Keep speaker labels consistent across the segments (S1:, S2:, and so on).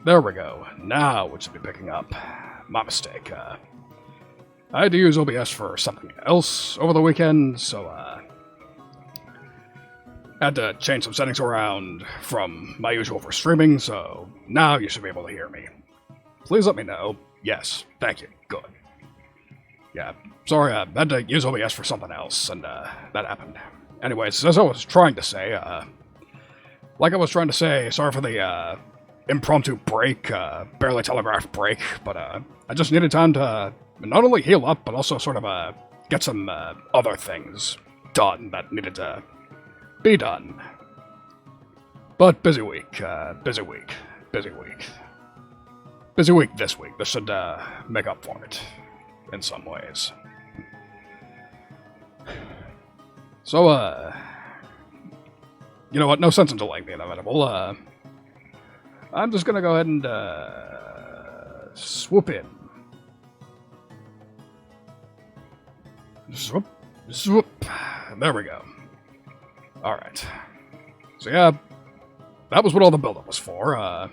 S1: There we go. Now it should be picking up. My mistake. I had to use OBS for something else over the weekend, so had to change some settings around from my usual for streaming, so now you should be able to hear me. Please let me know. Yes, thank you. Good. Yeah, sorry, I had to use OBS for something else, and that happened. Anyways, as I was trying to say, sorry for the impromptu break, barely telegraphed break, but I just needed time to not only heal up, but also sort of get some other things done that needed to be done. But busy week this week. This should make up for it in some ways. So, you know what? No sense in delaying the inevitable. I'm just gonna go ahead and swoop in. Swoop, swoop. There we go. Alright. So yeah, that was what all the buildup was for.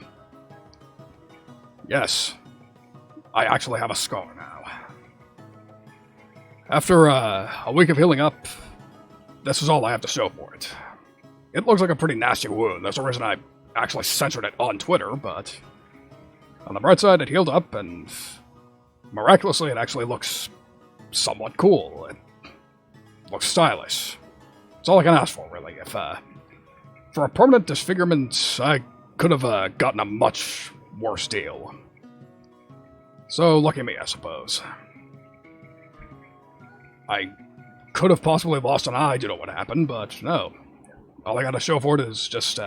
S1: Yes. I actually have a scar now. After a week of healing up, this is all I have to show for it. It looks like a pretty nasty wound. There's a reason I actually censored it on Twitter, but on the bright side, it healed up, and miraculously, it actually looks somewhat cool. It looks stylish. That's all I can ask for, really. If, for a permanent disfigurement, I could have gotten a much worse deal. So, lucky me, I suppose. I could have possibly lost an eye due to what happened, but no. All I gotta show for it is just,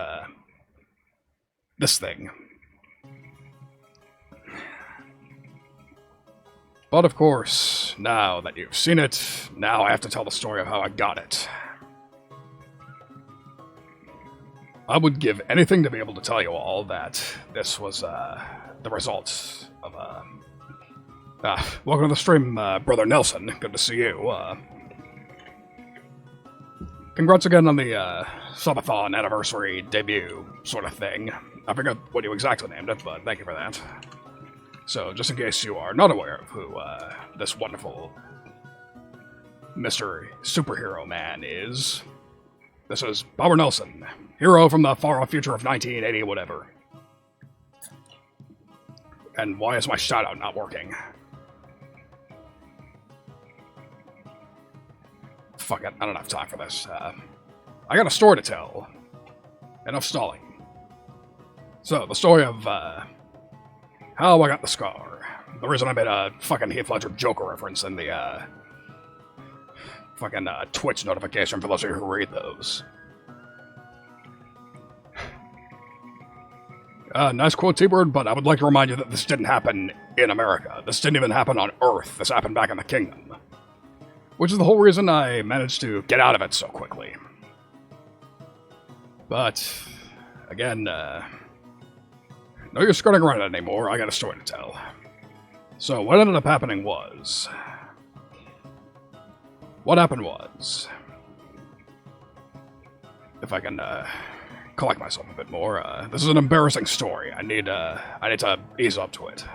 S1: this thing. But of course, now that you've seen it, now I have to tell the story of how I got it. I would give anything to be able to tell you all that this was, the result of, welcome to the stream, Brother Nelson. Good to see you. Congrats again on the, subathon anniversary debut sort of thing. I forgot what you exactly named it, but thank you for that. So, just in case you are not aware of who, this wonderful Mr. Superhero Man is, this is Bobber Nelson, hero from the far-off future of 1980 whatever. And why is my shoutout not working? Fuck it, I don't have time for this. I got a story to tell. Enough stalling. So, the story of, how I got the scar. The reason I made a fucking Heath Ledger Joker reference in the, fucking, Twitch notification for those of you who read those. Nice quote, T-Bird, but I would like to remind you that this didn't happen in America. This didn't even happen on Earth. This happened back in the Kingdom. Which is the whole reason I managed to get out of it so quickly. But, again, no you're skirting around it anymore, I got a story to tell. So, what ended up happening was... What happened was... If I can, collect myself a bit more, this is an embarrassing story. I need to ease up to it.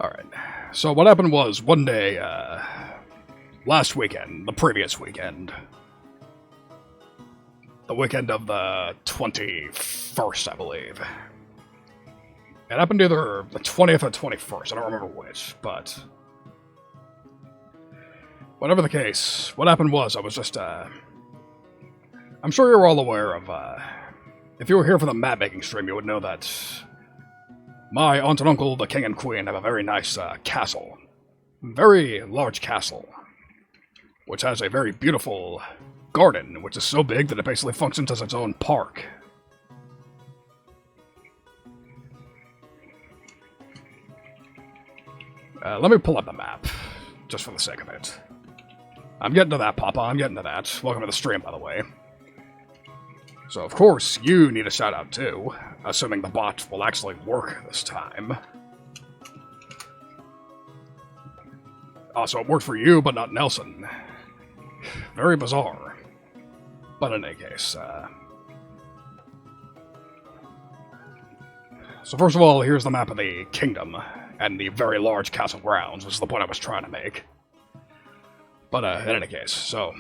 S1: Alright. So what happened was, one day, last weekend, the previous weekend, the weekend of the 21st, I believe. It happened either the 20th or 21st, I don't remember which, but... Whatever the case, what happened was, I was just, I'm sure you're all aware of, if you were here for the map-making stream, you would know that my aunt and uncle, the king and queen, have a very nice, castle. Very large castle. Which has a very beautiful garden, which is so big that it basically functions as its own park. Let me pull up the map, just for the sake of it. I'm getting to that, Papa, I'm getting to that. Welcome to the stream, by the way. So, of course, you need a shout-out, too. Assuming the bot will actually work this time. Also, it worked for you, but not Nelson. Very bizarre. But in any case, So first of all, here's the map of the kingdom, and the very large castle grounds, which is the point I was trying to make. But in any case, so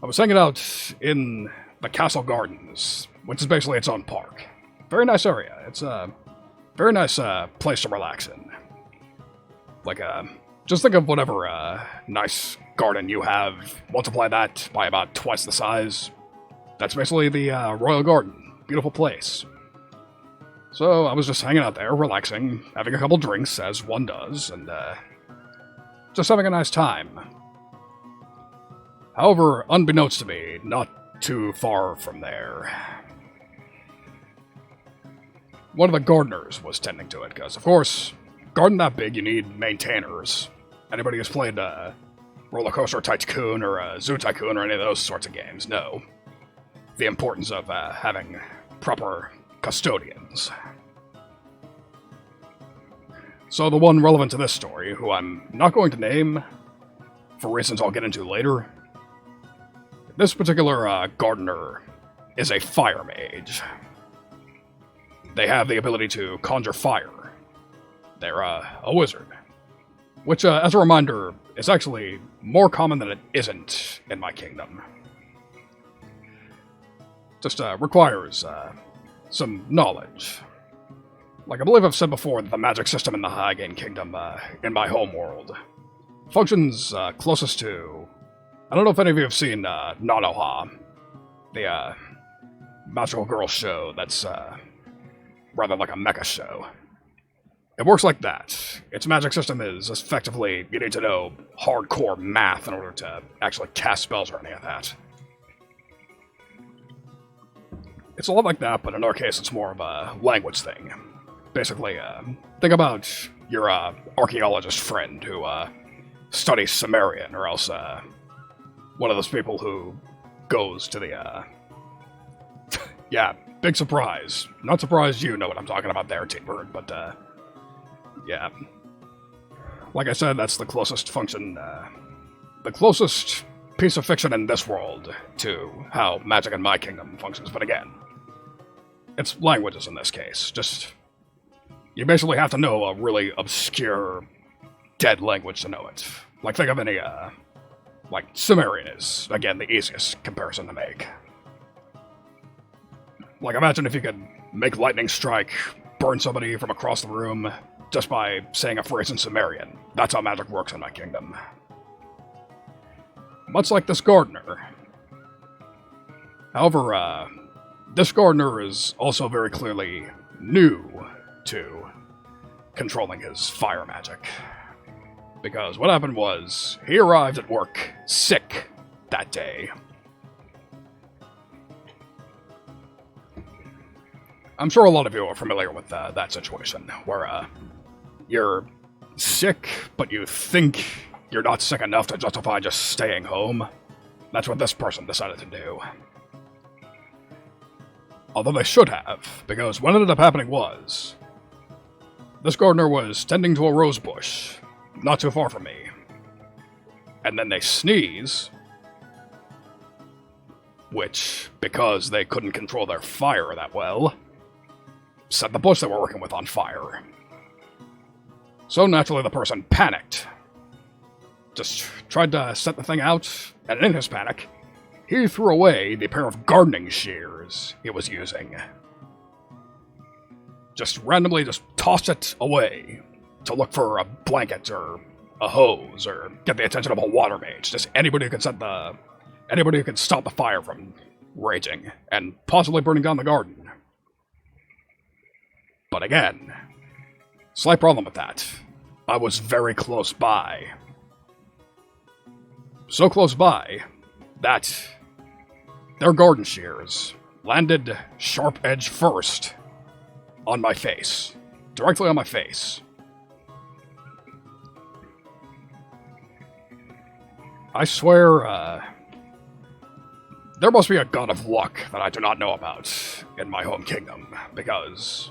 S1: I was hanging out in the castle gardens, which is basically its own park. Very nice area. It's a very nice place to relax in. Like, just think of whatever nice garden you have, multiply that by about twice the size. That's basically the Royal Garden. Beautiful place. So I was just hanging out there, relaxing, having a couple drinks, as one does, and just having a nice time. However, unbeknownst to me, not too far from there, one of the gardeners was tending to it, because, of course, garden that big, you need maintainers. Anybody who's played Roller Coaster Tycoon or Zoo Tycoon or any of those sorts of games know the importance of having proper custodians. So the one relevant to this story, who I'm not going to name, for reasons I'll get into later, this particular gardener is a fire mage. They have the ability to conjure fire. They're a wizard. Which, as a reminder, is actually more common than it isn't in my kingdom. Just requires some knowledge. Like I believe I've said before, that the magic system in the Highgaine Kingdom, in my home world, functions closest to... I don't know if any of you have seen Nanoha, the magical girl show that's rather like a mecha show. It works like that. Its magic system is effectively, you need to know hardcore math in order to actually cast spells or any of that. It's a lot like that, but in our case it's more of a language thing. Basically, think about your archaeologist friend who studies Sumerian, or else one of those people who goes to the... yeah, big surprise. Not surprised you know what I'm talking about there, T-Bird, but yeah. Like I said, that's the closest function, the closest piece of fiction in this world to how magic in my kingdom functions, but again, it's languages in this case. Just, you basically have to know a really obscure, dead language to know it. Like, think of any, like, Sumerian is, again, the easiest comparison to make. Like, imagine if you could make lightning strike, burn somebody from across the room, just by saying a phrase in Sumerian. That's how magic works in my kingdom. Much like this gardener. However, this gardener is also very clearly new to controlling his fire magic. Because what happened was, he arrived at work sick that day. I'm sure a lot of you are familiar with that situation, where you're sick, but you think you're not sick enough to justify just staying home. That's what this person decided to do. Although they should have, because what ended up happening was, this gardener was tending to a rose bush, not too far from me. And then they sneeze, which, because they couldn't control their fire that well, set the bush they were working with on fire. So naturally the person panicked. Just tried to set the thing out, and in his panic, he threw away the pair of gardening shears he was using. Just randomly just tossed it away to look for a blanket or a hose or get the attention of a water mage. Just anybody who could anybody who could stop the fire from raging and possibly burning down the garden. But again, slight problem with that. I was very close by. So close by that their garden shears landed sharp edge first on my face. Directly on my face. I swear, there must be a god of luck that I do not know about in my home kingdom, because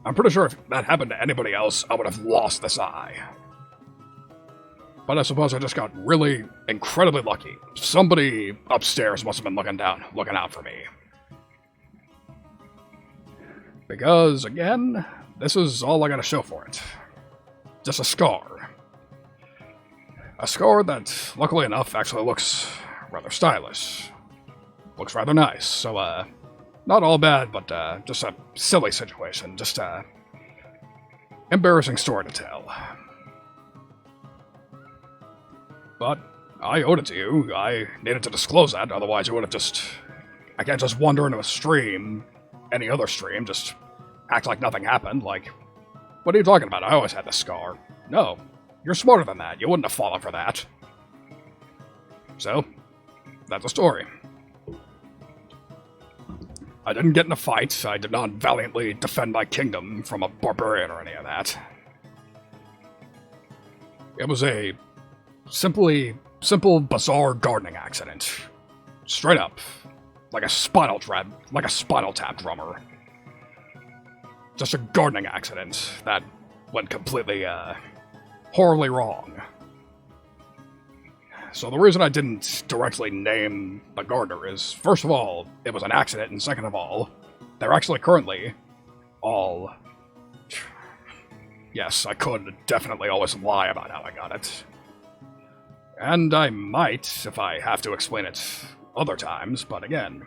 S1: I'm pretty sure if that happened to anybody else, I would have lost this eye. But I suppose I just got really incredibly lucky. Somebody upstairs must have been looking out for me. Because, again, this is all I gotta show for it. Just a scar. A scar that, luckily enough, actually looks rather stylish. Looks rather nice, so, not all bad, but, just a silly situation. Just, embarrassing story to tell. But I owed it to you. I needed to disclose that, otherwise you would have just... I can't just wander into a stream, any other stream, just act like nothing happened, like... What are you talking about? I always had this scar. No, you're smarter than that. You wouldn't have fallen for that. So, that's the story. I didn't get in a fight. I did not valiantly defend my kingdom from a barbarian or any of that. It was a simple, bizarre gardening accident. Straight up. Like a spinal tap drummer. Just a gardening accident that went completely, horribly wrong. So the reason I didn't directly name the gardener is, first of all, it was an accident, and second of all, they're actually currently all... Yes, I could definitely always lie about how I got it. And I might, if I have to explain it other times, but again,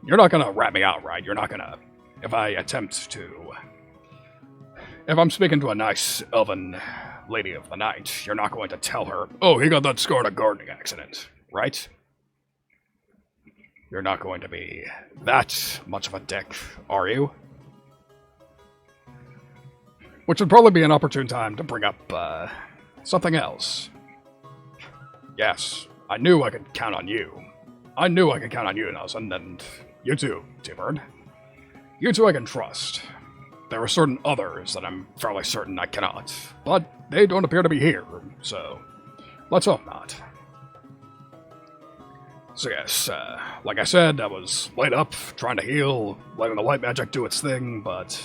S1: you're not gonna rat me out, right? You're not gonna... If I attempt to... If I'm speaking to a nice elven lady of the night, you're not going to tell her, oh, he got that scar in a gardening accident, right? You're not going to be that much of a dick, are you? Which would probably be an opportune time to bring up, something else. Yes, I knew I could count on you. I knew I could count on you, Nelson, and you too, T-Bird. You two I can trust. There are certain others that I'm fairly certain I cannot, but they don't appear to be here, so let's hope not. So yes, like I said, I was laid up, trying to heal, letting the light magic do its thing, but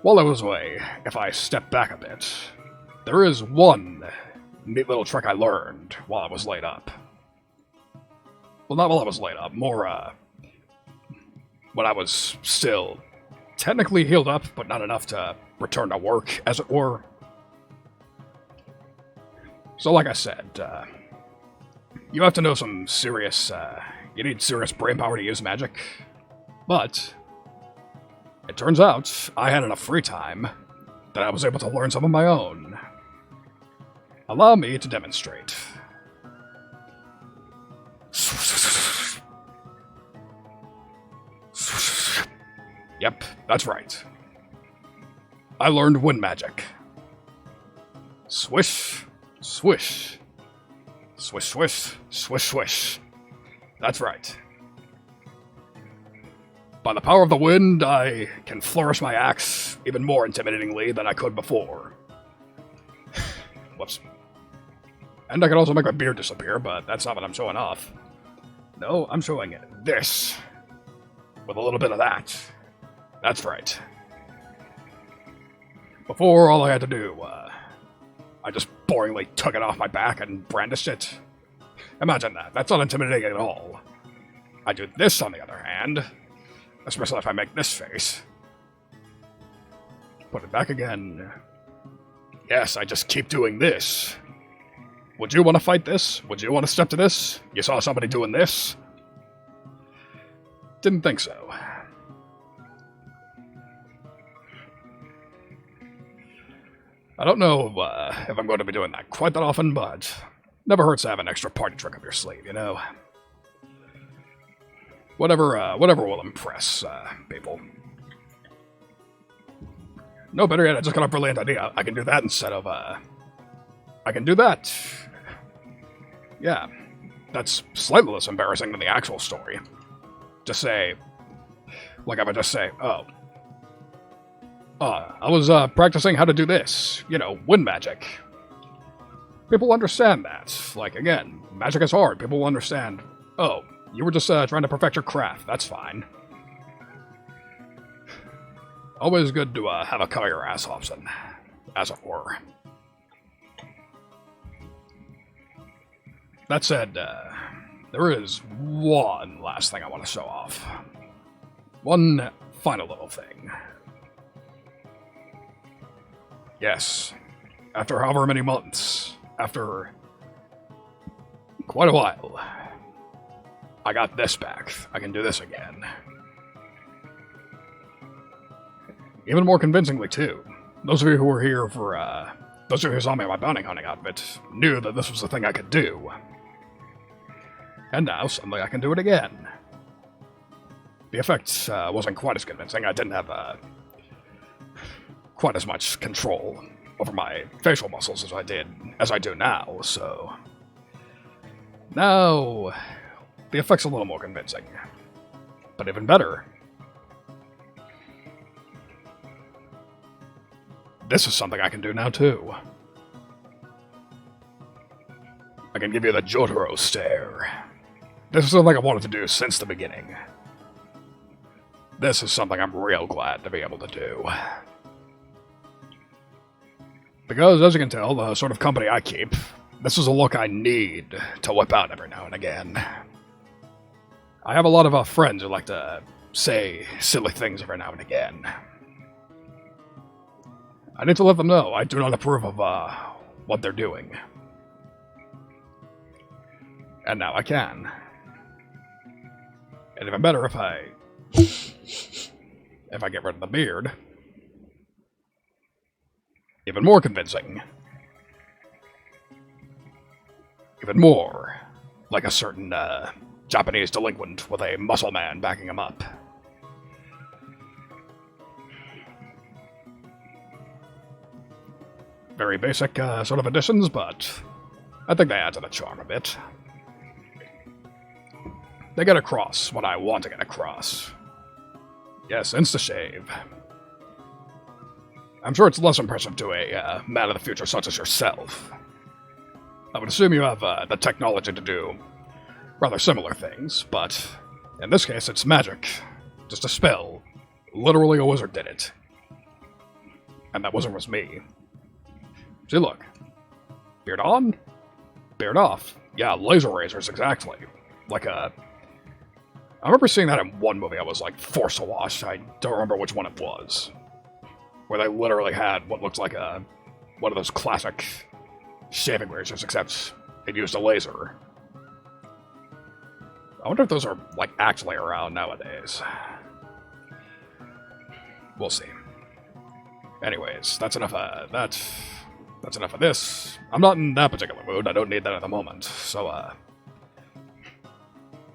S1: while I was away, if I step back a bit, there is one neat little trick I learned while I was laid up. Well, not while I was laid up, more, when I was still technically healed up, but not enough to return to work, as it were. So like I said, you have to know some serious, you need serious brainpower to use magic. But it turns out I had enough free time that I was able to learn some of my own. Allow me to demonstrate. Yep, that's right. I learned wind magic. Swish, swish. Swish, swish, swish, swish. That's right. By the power of the wind, I can flourish my axe even more intimidatingly than I could before. Whoops. And I can also make my beard disappear, but that's not what I'm showing off. No, I'm showing this. With a little bit of that. That's right. Before, all I had to do, I just boringly took it off my back and brandished it. Imagine that. That's not intimidating at all. I do this, on the other hand. Especially if I make this face. Put it back again. Yes, I just keep doing this. Would you want to fight this? Would you want to step to this? You saw somebody doing this? Didn't think so. I don't know if I'm going to be doing that quite that often, but never hurts to have an extra party trick up your sleeve, you know? Whatever will impress, people. No, better yet, I just got a brilliant idea. I can do that instead of, I can do that. Yeah, that's slightly less embarrassing than the actual story. Just say, like I would just say, oh. I was, practicing how to do this. You know, wind magic. People understand that. Like, again, magic is hard. People will understand, oh, you were just, trying to perfect your craft. That's fine. Always good to, have a cover your ass off, as it were. That said, there is one last thing I want to show off. One final little thing. Yes, after however many months, after quite a while, I got this back. I can do this again. Even more convincingly, too. Those of you who were here for, those of you who saw me in my bounty hunting outfit knew that this was the thing I could do. And now, suddenly, I can do it again. The effect wasn't quite as convincing. I didn't have quite as much control over my facial muscles as I do now, so... Now, the effect's a little more convincing. But even better, this is something I can do now, too. I can give you the Jotaro stare. This is something I wanted to do since the beginning. This is something I'm real glad to be able to do. Because, as you can tell, the sort of company I keep, this is a look I need to whip out every now and again. I have a lot of friends who like to say silly things every now and again. I need to let them know I do not approve of what they're doing. And now I can. And even better if I get rid of the beard. Even more convincing. Even more like a certain Japanese delinquent with a muscle man backing him up. Very basic sort of additions, but I think they add to the charm a bit. They get across what I want to get across. Yes, insta-shave. I'm sure it's less impressive to a man of the future such as yourself. I would assume you have the technology to do rather similar things, but in this case it's magic. Just a spell. Literally a wizard did it. And that wizard was me. See, look. Beard on, beard off. Yeah, laser razors, exactly. Like a... I remember seeing that in one movie I was like forced to watch. I don't remember which one it was. Where they literally had what looked like one of those classic shaving razors, except it used a laser. I wonder if those are like actually around nowadays. We'll see. Anyways, that's enough of that. That's enough of this. I'm not in that particular mood. I don't need that at the moment. So,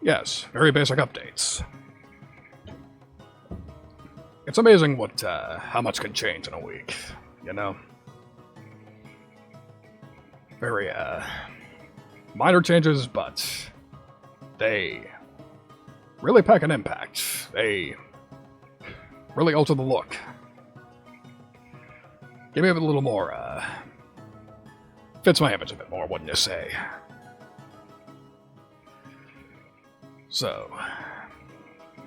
S1: yes, very basic updates. It's amazing what, how much can change in a week, you know? Very, minor changes, but they really pack an impact. They really alter the look. Give me a little more, fits my image a bit more, wouldn't you say? So,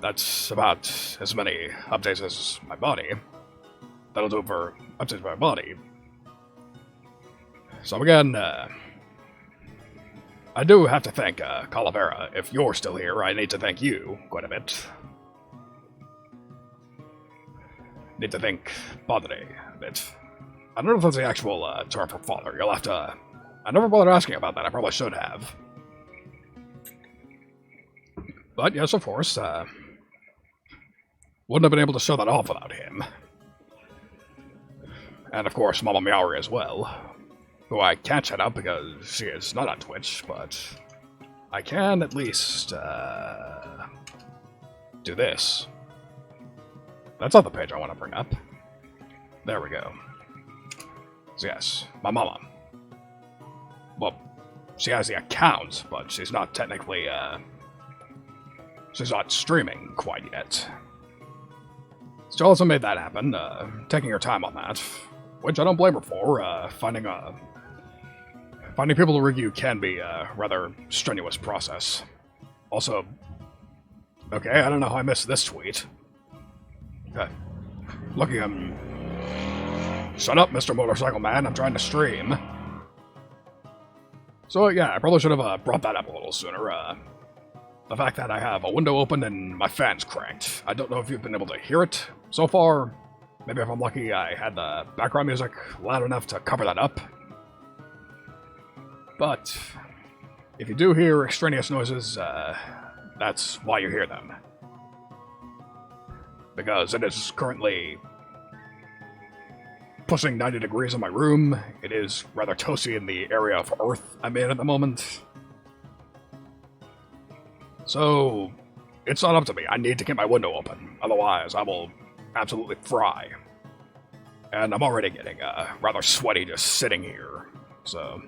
S1: that's about as many updates as my body. That'll do it for updates of my body. So again, I do have to thank Calavera. If you're still here, I need to thank you quite a bit. Need to thank Padre a bit. I don't know if that's the actual term for father. You'll have to... I never bothered asking about that. I probably should have. But yes, of course, wouldn't have been able to show that off without him. And of course, Mama Meowri as well, who I can't chat out because she is not on Twitch, but I can at least do this. That's not the page I want to bring up. There we go. So yes, my mama. Well, she has the account, but she's not technically, she's not streaming quite yet. She also made that happen, taking her time on that, which I don't blame her for. Finding people to rig you can be a rather strenuous process. Also, okay, I don't know how I missed this tweet. Look at him. Shut up, Mr. Motorcycle Man, I'm trying to stream. So yeah, I probably should have brought that up a little sooner. the fact that I have a window open and my fan's cranked. I don't know if you've been able to hear it so far. Maybe if I'm lucky, I had the background music loud enough to cover that up. But if you do hear extraneous noises, that's why you hear them. Because it is currently pushing 90 degrees in my room. It is rather toasty in the area of Earth I'm in at the moment. So, it's not up to me. I need to keep my window open. Otherwise, I will absolutely fry. And I'm already getting rather sweaty just sitting here. So,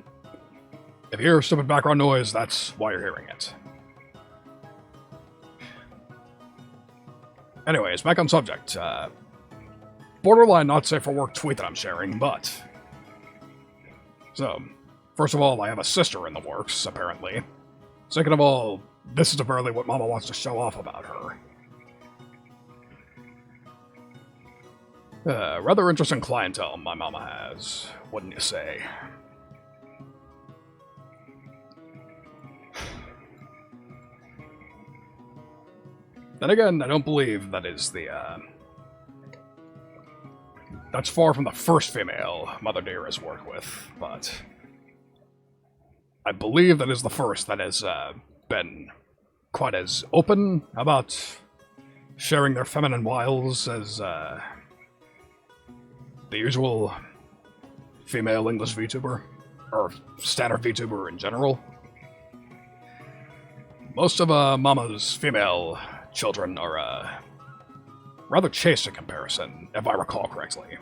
S1: if you hear stupid background noise, that's why you're hearing it. Anyways, back on subject. Borderline not safe for work tweet that I'm sharing, but... So, first of all, I have a sister in the works, apparently. Second of all, this is apparently what Mama wants to show off about her. Rather interesting clientele my Mama has, wouldn't you say? Then again, I don't believe that is the, that's far from the first female Mother Dear has worked with, but I believe that is the first that has been quite as open about sharing their feminine wiles as the usual female English VTuber, or standard VTuber in general. Most of Mama's female children are rather chaste in comparison, if I recall correctly.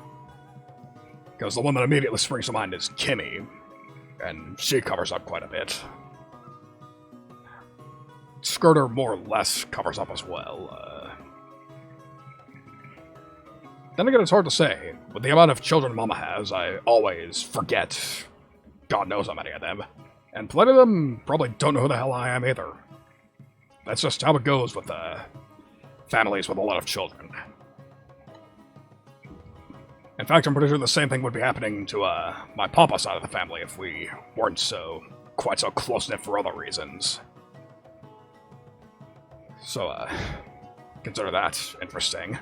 S1: Because the one that immediately springs to mind is Kimmy, and she covers up quite a bit. Skirter more or less covers up as well. Then again, it's hard to say. With the amount of children Mama has, I always forget God knows how many of them. And plenty of them probably don't know who the hell I am either. That's just how it goes with families with a lot of children. In fact, I'm pretty sure the same thing would be happening to my papa side of the family if we weren't quite so close-knit for other reasons. So, consider that interesting.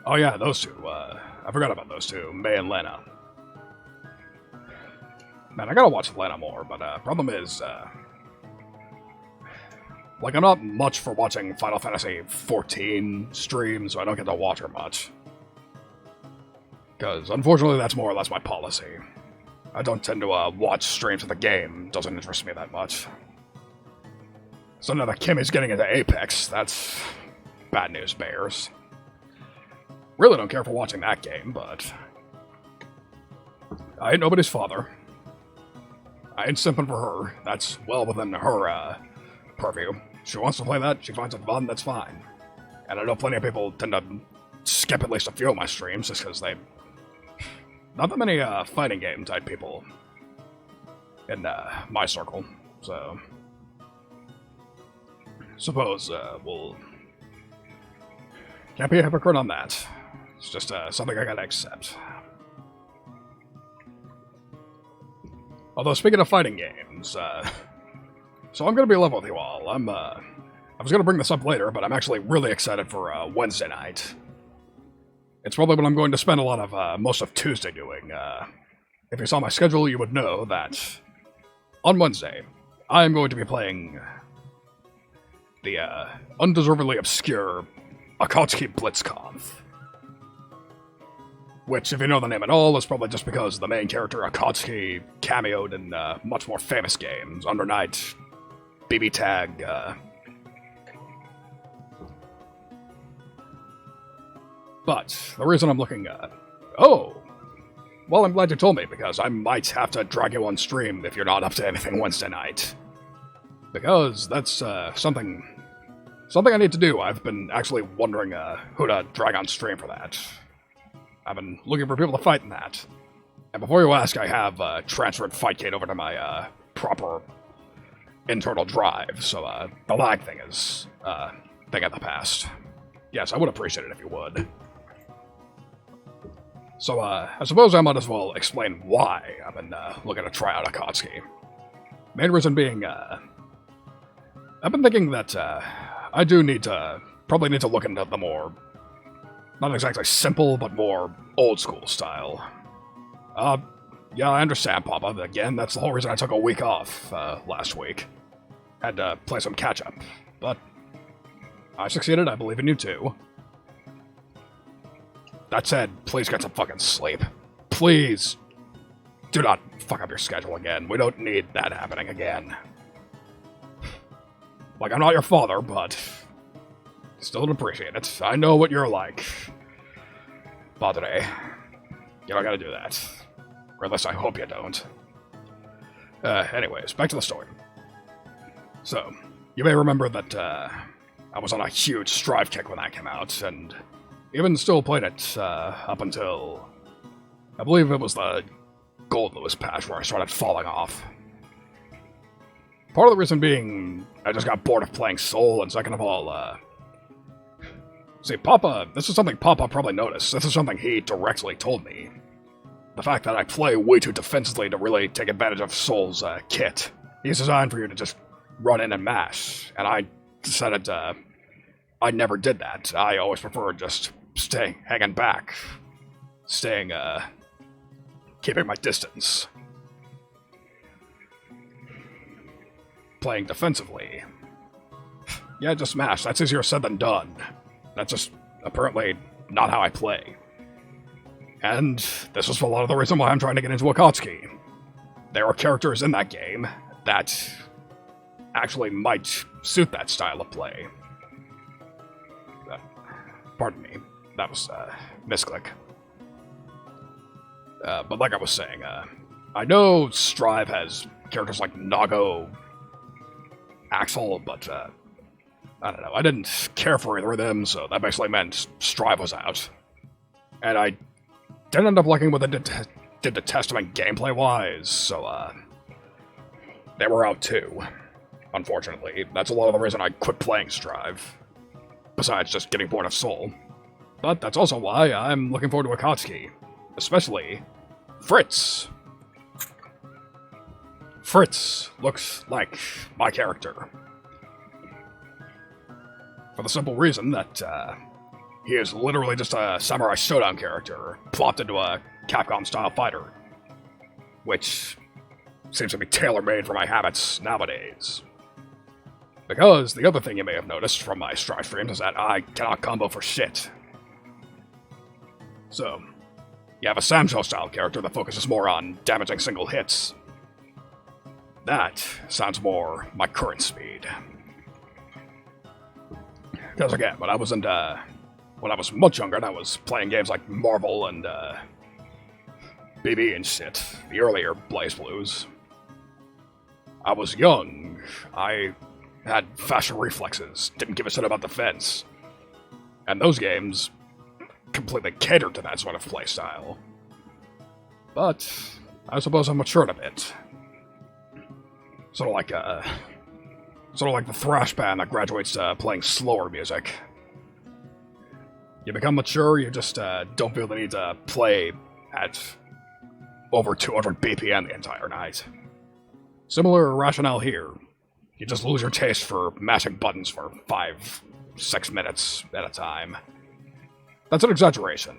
S1: Oh yeah, those two. I forgot about those two, May and Lena. Man, I gotta watch Lena more, but problem is, like, I'm not much for watching Final Fantasy XIV streams, so I don't get to watch her much. Because, unfortunately, that's more or less my policy. I don't tend to watch streams of the game. It doesn't interest me that much. So now that Kimmy's getting into Apex, that's bad news bears. Really don't care for watching that game, but I ain't nobody's father. I ain't simping for her. That's well within her purview. She wants to play that, she finds it fun, that's fine. And I know plenty of people tend to skip at least a few of my streams just because they... Not that many fighting game type people in my circle, so... Suppose we'll... Can't be a hypocrite on that. It's just something I gotta accept. Although, speaking of fighting games, so I'm gonna be level with you all. I was gonna bring this up later, but I'm actually really excited for Wednesday night. It's probably what I'm going to spend a lot of most of Tuesday doing. If you saw my schedule, you would know that on Wednesday, I am going to be playing the undeservedly obscure Akatsuki Blitzkampf. Which, if you know the name at all, is probably just because the main character, Akatsuki, cameoed in much more famous games, Under Night, BB Tag, But, the reason I'm looking at... Oh! Well, I'm glad you told me, because I might have to drag you on stream if you're not up to anything Wednesday night. Because that's something I need to do. I've been actually wondering who to drag on stream for that. I've been looking for people to fight in that. And before you ask, I have transferred Fightgate over to my proper internal drive, so the lag thing is thing of the past. Yes, I would appreciate it if you would. So, I suppose I might as well explain why I've been looking to try out Akatsuki. Main reason being, I've been thinking that I do probably need to look into the more, not exactly simple, but more old school style. Yeah, I understand, Papa. Again, that's the whole reason I took a week off last week. Had to play some catch up, but I succeeded. I believe in you too. That said, please get some fucking sleep. Please do not fuck up your schedule again. We don't need that happening again. Like, I'm not your father, but still don't appreciate it. I know what you're like. Padre, you don't gotta do that. Or at least I hope you don't. Anyways, back to the story. So, you may remember that I was on a huge Strive kick when that came out, and even still played it up until, I believe it was the Gold Lewis patch where I started falling off. Part of the reason being, I just got bored of playing Soul, and second of all, see, Papa, this is something Papa probably noticed. This is something he directly told me. The fact that I play way too defensively to really take advantage of Soul's kit. He's designed for you to just run in and mash, and I decided I never did that. I always preferred just hanging back, keeping my distance. Playing defensively. Yeah, just mash. That's easier said than done. That's just apparently not how I play. And this is a lot of the reason why I'm trying to get into Akatsuki. There are characters in that game that actually might suit that style of play. Pardon me. That was misclick. But like I was saying, I know Strive has characters like Nago, Axel, but I don't know. I didn't care for either of them, so that basically meant Strive was out. And I didn't end up liking what they did to Testament gameplay-wise, so they were out too. Unfortunately, that's a lot of the reason I quit playing Strive. Besides just getting bored of Soul. But that's also why I'm looking forward to Akatsuki. Especially Fritz. Fritz looks like my character. For the simple reason that he is literally just a Samurai Shodown character plopped into a Capcom-style fighter. Which seems to be tailor-made for my habits nowadays. Because the other thing you may have noticed from my Strive streams is that I cannot combo for shit. So, you have a Samsho-style character that focuses more on damaging single hits. That sounds more my current speed. Because again, when I was much younger and I was playing games like Marvel and BB and shit, the earlier Blaze Blues, I was young. I had faster reflexes, didn't give a shit about defense. And those games completely catered to that sort of playstyle. But I suppose I matured a bit. Sort of like the thrash band that graduates to playing slower music. You become mature, you just don't feel the need to play at over 200 BPM the entire night. Similar rationale here. You just lose your taste for mashing buttons for 5-6 minutes at a time. That's an exaggeration.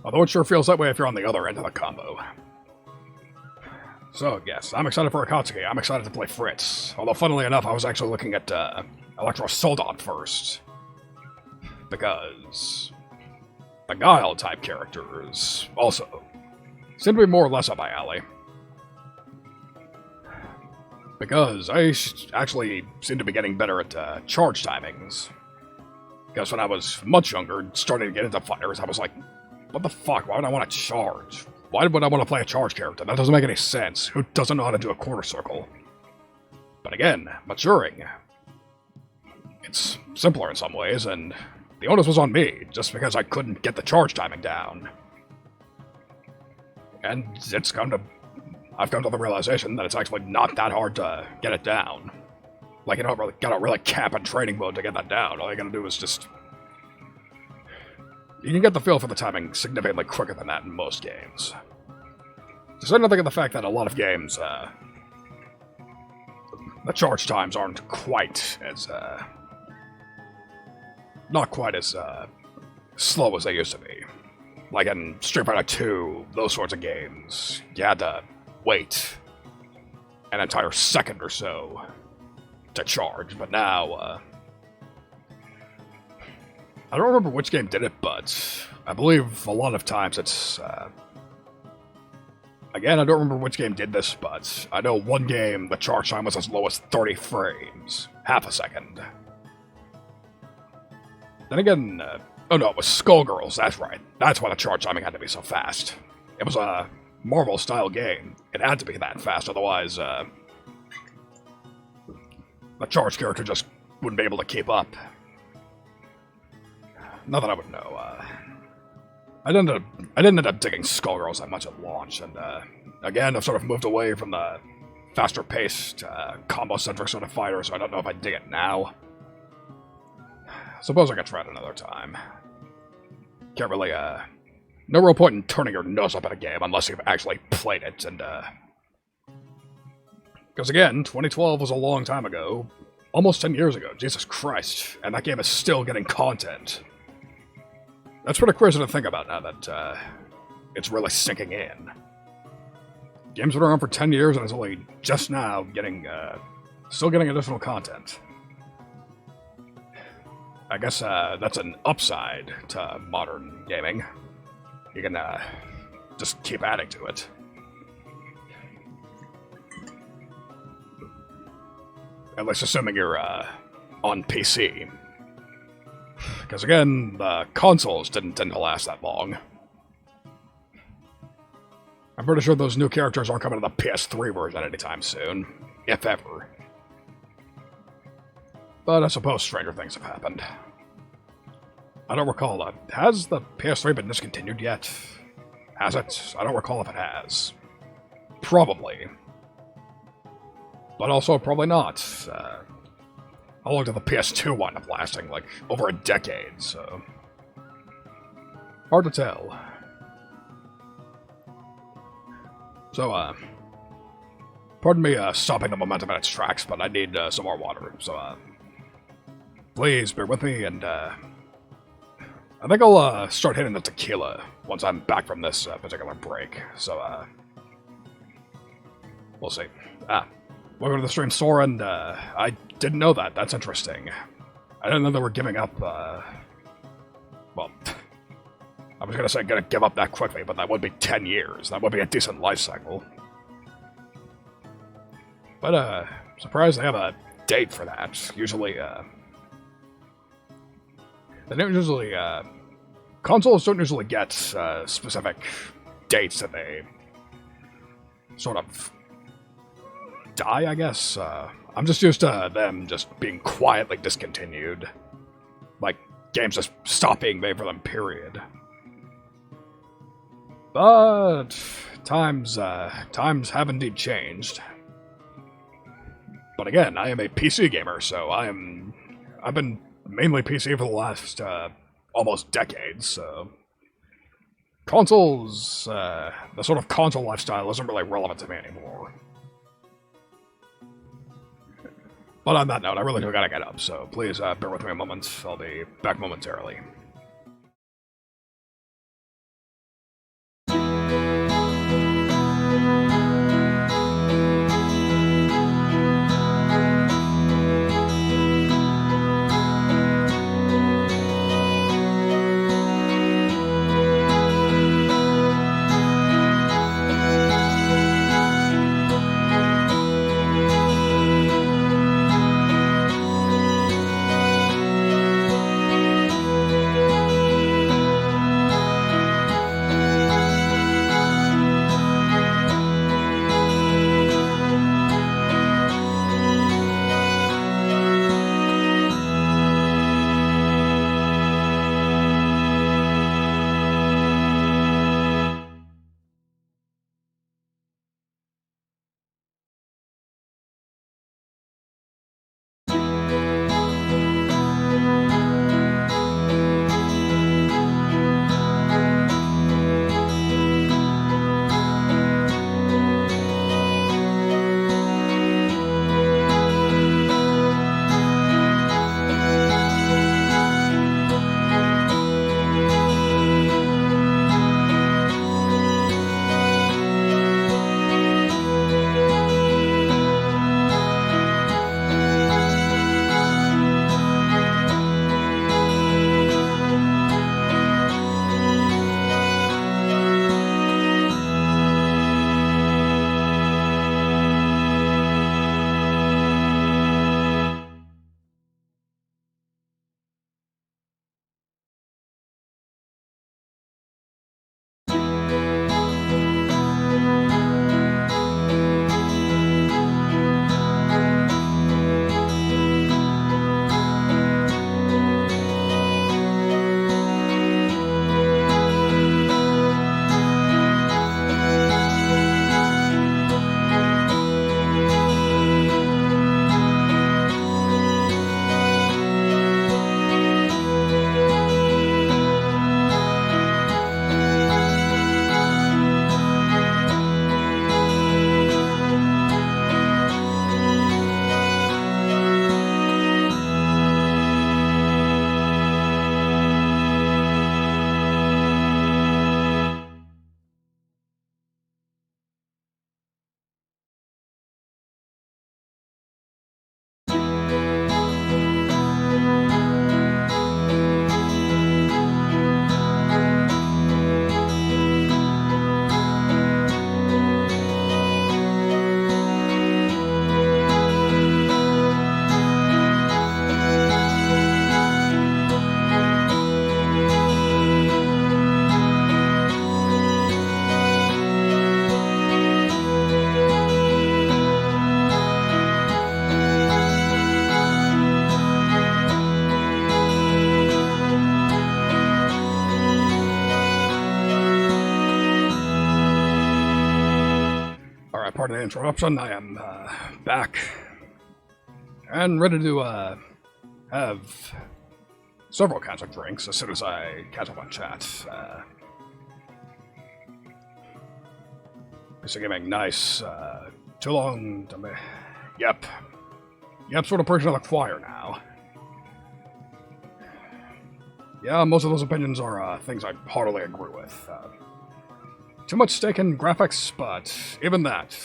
S1: Although it sure feels that way if you're on the other end of the combo. So, yes, I'm excited for Akatsuki. I'm excited to play Fritz. Although, funnily enough, I was actually looking at Electro Soldat first. Because the Guile-type characters also seem to be more or less up my alley. Because I actually seem to be getting better at charge timings. Because when I was much younger, starting to get into fighters, I was like, what the fuck, why would I want to charge? Why would I want to play a charge character? That doesn't make any sense. Who doesn't know how to do a quarter circle? But again, maturing. It's simpler in some ways, and the onus was on me, just because I couldn't get the charge timing down. And I've come to the realization that it's actually not that hard to get it down. Like, you don't really gotta really camp in training mode to get that down. All you gotta do is just... You can get the feel for the timing significantly quicker than that in most games. To say nothing of the fact that a lot of games, the charge times aren't quite as, not quite as, slow as they used to be. Like in Street Fighter 2, those sorts of games, you had to wait an entire second or so to charge, but now, I don't remember which game did it, but I believe a lot of times it's, again, I don't remember which game did this, but I know one game, the charge time was as low as 30 frames, half a second. Then again, oh no, it was Skullgirls, that's right. That's why the charge timing had to be so fast. It was a Marvel-style game. It had to be that fast, otherwise, the charge character just wouldn't be able to keep up. Not that I would know, I didn't end up digging Skullgirls that much at launch, and, again, I've sort of moved away from the faster-paced, combo-centric sort of fighter, so I don't know if I dig it now. Suppose I could try it another time. Can't really, no real point in turning your nose up at a game unless you've actually played it, and, because again, 2012 was a long time ago. Almost 10 years ago, Jesus Christ, and that game is still getting content. That's pretty crazy to think about now that, it's really sinking in. Games been around for 10 years and it's only just now getting, still getting additional content. I guess, that's an upside to modern gaming. You can, just keep adding to it. At least assuming you're, on PC. Because again, the consoles didn't tend to last that long. I'm pretty sure those new characters aren't coming to the PS3 version anytime soon. If ever. But I suppose stranger things have happened. I don't recall that. Has the PS3 been discontinued yet? Has it? I don't recall if it has. Probably. But also probably not. How long did the PS2 wind up lasting? Like, over a decade, so... hard to tell. So, pardon me, stopping the momentum in its tracks, but I need, some more water, so, please bear with me, and, I think I'll, start hitting the tequila once I'm back from this, particular break, so, we'll see. Welcome to the stream, Sora, and, I didn't know that. That's interesting. I didn't know they were giving up, well, I was gonna say gonna give up that quickly, but that would be 10 years. That would be a decent life cycle. But, surprised they have a date for that. Usually, they don't usually, consoles don't usually get, specific dates that they sort of die, I guess. I'm just used to them just being quietly discontinued. Like, games just stop being made for them, period. But times have indeed changed. But again, I am a PC gamer, so I've been mainly PC for the last, almost decade, so... Consoles, the sort of console lifestyle isn't really relevant to me anymore. But on that note, I really do gotta get up, so please bear with me a moment. I'll be back momentarily. pardon the interruption. I am back and ready to have several kinds of drinks as soon as I catch up on chat. It's giving nice, too long to me. Yep, sort of preaching to the choir now. Yeah, most of those opinions are things I heartily agree with. Too much stake in graphics, but even that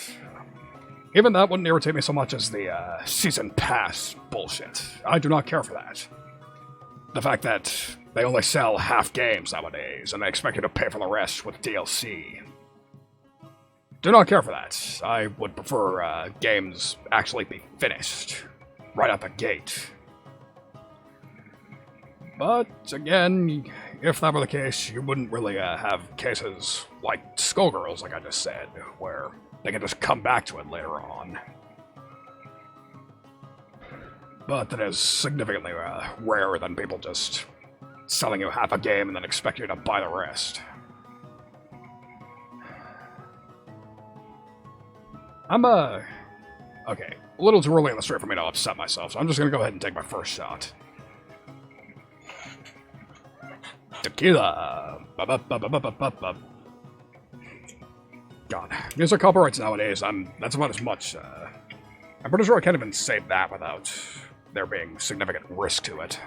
S1: wouldn't irritate me so much as the season pass bullshit. I do not care for that. The fact that they only sell half games nowadays, and they expect you to pay for the rest with DLC. Do not care for that. I would prefer games actually be finished right out the gate. But again, if that were the case, you wouldn't really have cases like Skullgirls, like I just said, where they can just come back to it later on. But that is significantly rarer than people just selling you half a game and then expect you to buy the rest. Okay, a little too early in the stream for me to upset myself, so I'm just gonna go ahead and take my first shot. Tequila! God, music copyrights nowadays, that's about as much, I'm pretty sure I can't even say that without there being significant risk to it.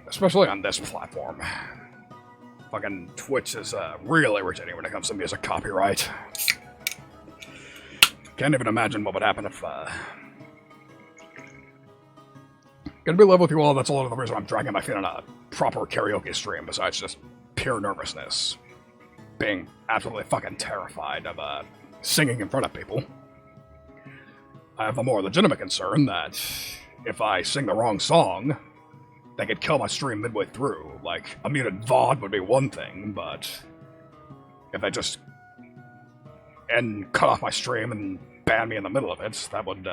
S1: Especially on this platform. Fucking Twitch is real irritating when it comes to music copyright. Can't even imagine what would happen if, Gonna be level with you all, that's a lot of the reason I'm dragging my feet on a proper karaoke stream, besides just pure nervousness. Being absolutely fucking terrified of, singing in front of people. I have a more legitimate concern that if I sing the wrong song, they could kill my stream midway through. Like, a muted VOD would be one thing, but if they just cut off my stream and ban me in the middle of it, that would,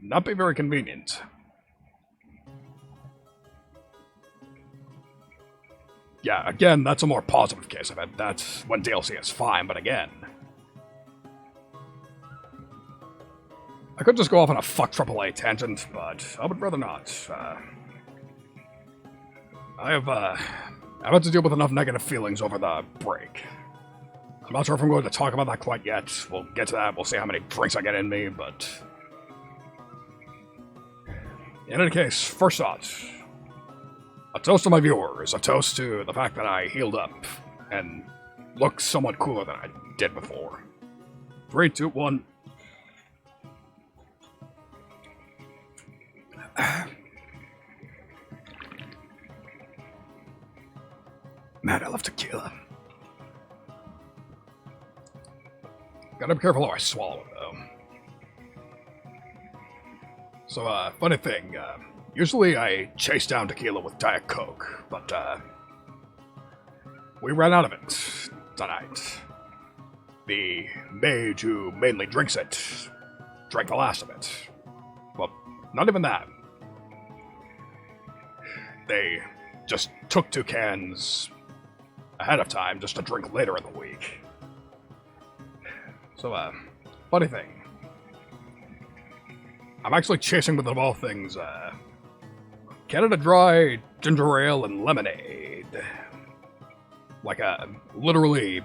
S1: not be very convenient. Yeah, again, that's a more positive case of it. That's when DLC is fine, but again... I could just go off on a fuck AAA tangent, but I would rather not. I've had to deal with enough negative feelings over the break. I'm not sure if I'm going to talk about that quite yet. We'll get to that, we'll see how many drinks I get in me, but... In any case, first thought. A toast to my viewers, a toast to the fact that I healed up and look somewhat cooler than I did before. 3, 2, 1. Man, I love tequila. Gotta be careful how I swallow it, though. So, funny thing, usually I chase down tequila with Diet Coke, but, we ran out of it tonight. The mage who mainly drinks it drank the last of it. Well, not even that. They just took 2 cans ahead of time just to drink later in the week. So, funny thing. I'm actually chasing with, of all things, Canada Dry, ginger ale, and lemonade. Like, literally,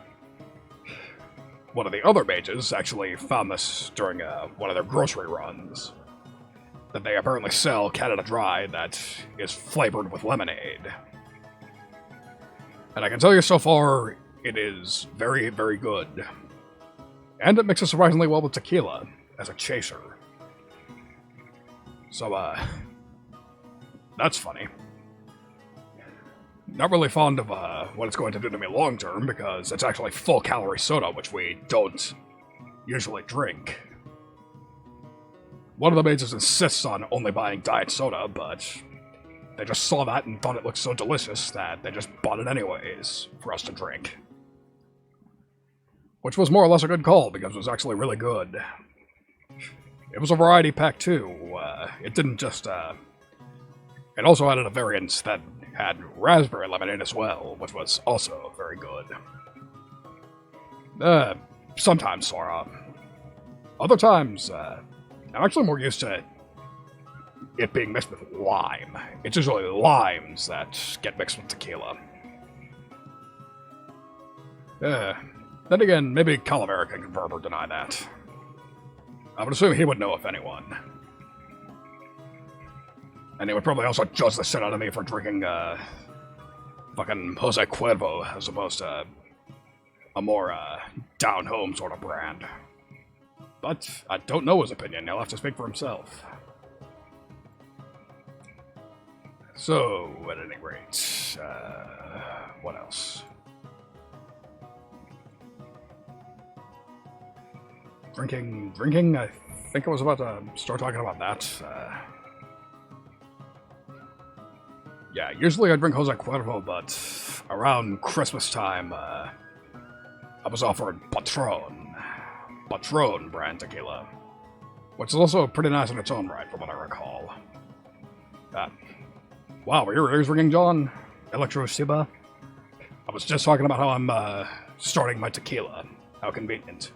S1: one of the other mages actually found this during, one of their grocery runs. That they apparently sell Canada Dry that is flavored with lemonade. And I can tell you so far, it is very, very good. And it mixes surprisingly well with tequila, as a chaser. So, that's funny. Not really fond of, what it's going to do to me long term, because it's actually full-calorie soda, which we don't usually drink. One of the mages insists on only buying diet soda, but they just saw that and thought it looked so delicious that they just bought it anyways for us to drink. Which was more or less a good call, because it was actually really good. It was a variety pack too. It didn't just, it also added a variant that had raspberry lemonade as well, which was also very good. Sometimes Sora. Other times, I'm actually more used to it being mixed with lime. It's usually limes that get mixed with tequila. Then again, maybe Calavera can confirm or deny that. I would assume he would know if anyone. And he would probably also judge the shit out of me for drinking, fucking Jose Cuervo as opposed to a more, down-home sort of brand. But I don't know his opinion. He'll have to speak for himself. So, at any rate, what else? Drinking, I think I was about to start talking about that. Yeah, usually I drink Jose Cuervo, but around Christmas time, I was offered Patron brand tequila, which is also pretty nice in its own right, from what I recall. Wow, were your ears ringing, John? Electro Shiba? I was just talking about how I'm starting my tequila. How convenient.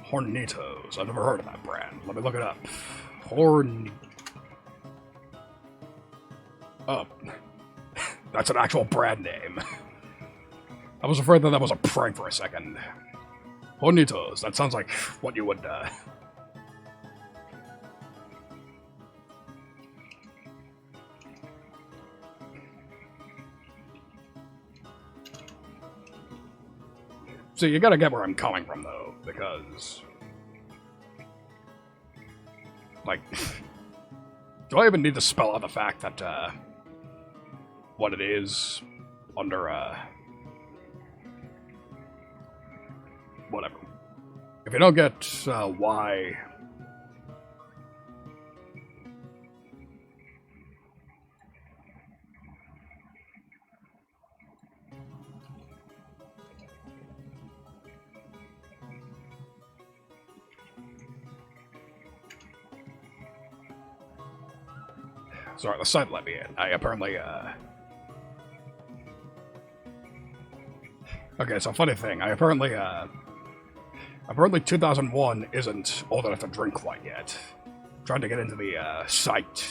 S1: Hornitos. I've never heard of that brand. Let me look it up. Oh. That's an actual brand name. I was afraid that was a prank for a second. Hornitos. That sounds like what you would, So you gotta get where I'm coming from, though, because... Like... Do I even need to spell out the fact that, what it is under, whatever. If you don't get, why... Sorry, the site let me in. I apparently, Okay, so funny thing, apparently 2001 isn't old enough to drink quite yet. Tried to get into the, site.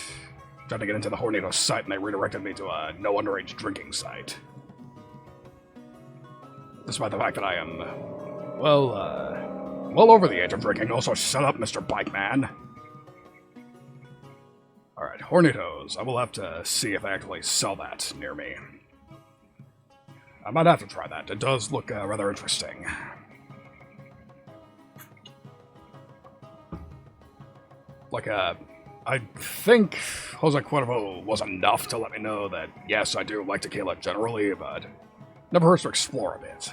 S1: Tried to get into the Hornitos site, and they redirected me to a no underage drinking site. Despite the fact that I am, well over the age of drinking. Also, shut up, Mr. Bike Man. Alright, Hornitos. I will have to see if they actually sell that near me. I might have to try that. It does look rather interesting. Like, I think Jose Cuervo was enough to let me know that, yes, I do like tequila generally, but never hurts to explore a bit.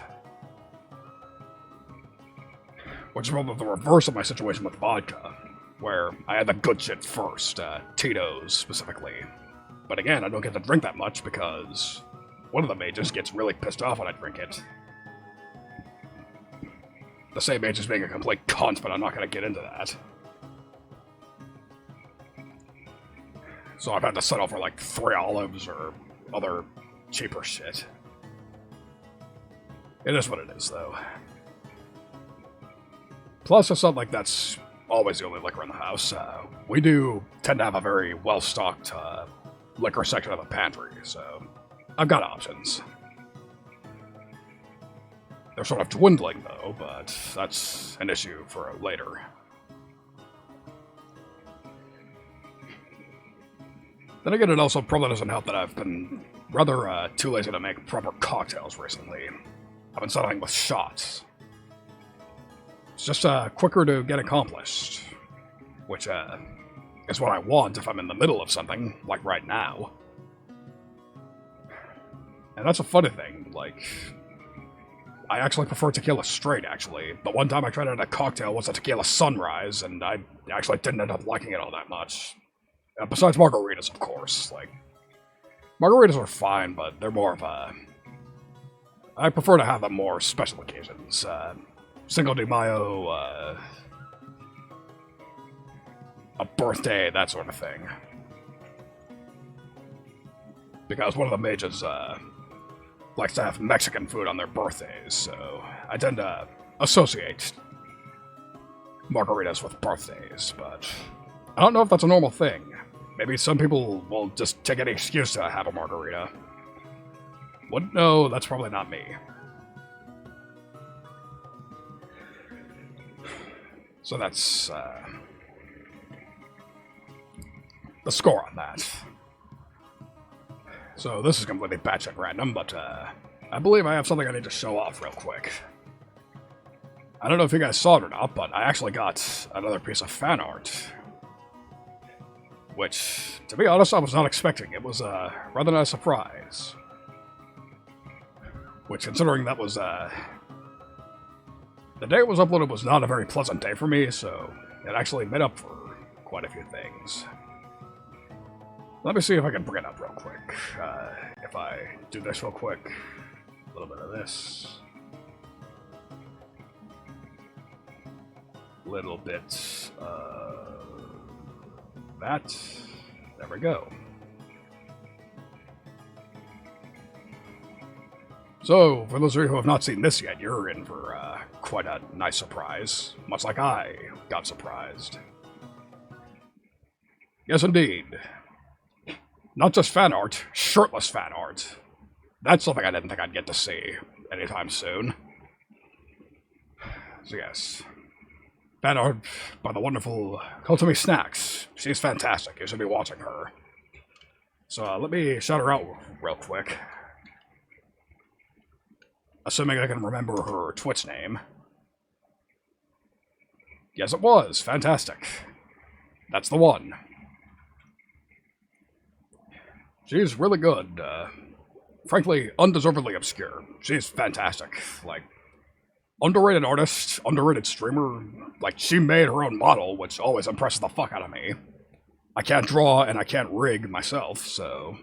S1: Which is probably the reverse of my situation with vodka, where I had the good shit first, Tito's specifically. But again, I don't get to drink that much because one of the mages gets really pissed off when I drink it. The same mage is being a complete cunt, but I'm not going to get into that. So I've had to settle for like 3 olives or other cheaper shit. It is what it is, though. Plus, it's not like that's always the only liquor in the house. We do tend to have a very well-stocked liquor section of the pantry, so I've got options. They're sort of dwindling, though, but that's an issue for later. Then again, it also probably doesn't help that I've been rather too lazy to make proper cocktails recently. I've been settling with shots. It's just quicker to get accomplished, which is what I want if I'm in the middle of something, like right now. And that's a funny thing, like, I actually prefer tequila straight, actually. The one time I tried it at a cocktail was a tequila sunrise, and I actually didn't end up liking it all that much. Besides margaritas, of course. Like, margaritas are fine, but they're more of a... I prefer to have them more special occasions. Cinco de Mayo, a birthday, that sort of thing. because one of the mages, likes to have Mexican food on their birthdays, so I tend to associate margaritas with birthdays, but I don't know if that's a normal thing. Maybe some people will just take any excuse to have a margarita. Wouldn't know, that's probably not me. So that's, the score on that. So this is completely batshit random, but, I believe I have something I need to show off real quick. I don't know if you guys saw it or not, but I actually got another piece of fan art. Which, to be honest, I was not expecting. It was a rather nice surprise. Which, considering that was, the day it was uploaded was not a very pleasant day for me, so it actually made up for quite a few things. Let me see if I can bring it up real quick. If I do this real quick, a little bit of this. Little bit of that. There we go. So, for those of you who have not seen this yet, you're in for quite a nice surprise, much like I got surprised. Yes, indeed. Not just fan art, shirtless fan art. That's something I didn't think I'd get to see anytime soon. So yes. Fan art by the wonderful Cultimi Snacks. She's fantastic. You should be watching her. So let me shout her out real quick. Assuming I can remember her Twitch name. Yes, it was. Fantastic. That's the one. She's really good. Frankly, undeservedly obscure. She's fantastic. Like, underrated artist, underrated streamer. Like, she made her own model, which always impresses the fuck out of me. I can't draw and I can't rig myself, so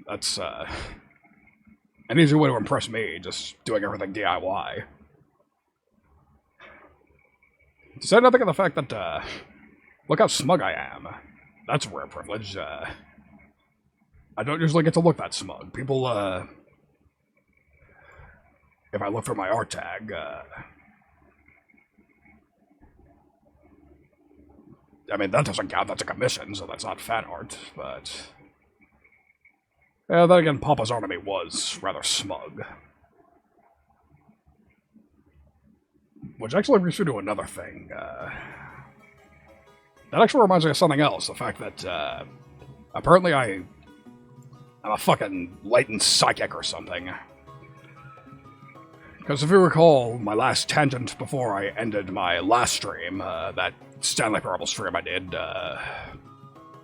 S1: that's an easy way to impress me, just doing everything DIY. To say nothing of the fact that, look how smug I am. That's a rare privilege. I don't usually get to look that smug. People, if I look for my art tag, I mean, that doesn't count, that's a commission, so that's not fan art, but yeah, then again, Papa's art of me was rather smug. Which actually brings me to another thing. That actually reminds me of something else. The fact that, apparently I'm a fucking latent psychic or something. Because if you recall, my last tangent before I ended my last stream, that Stanley Parable stream I did,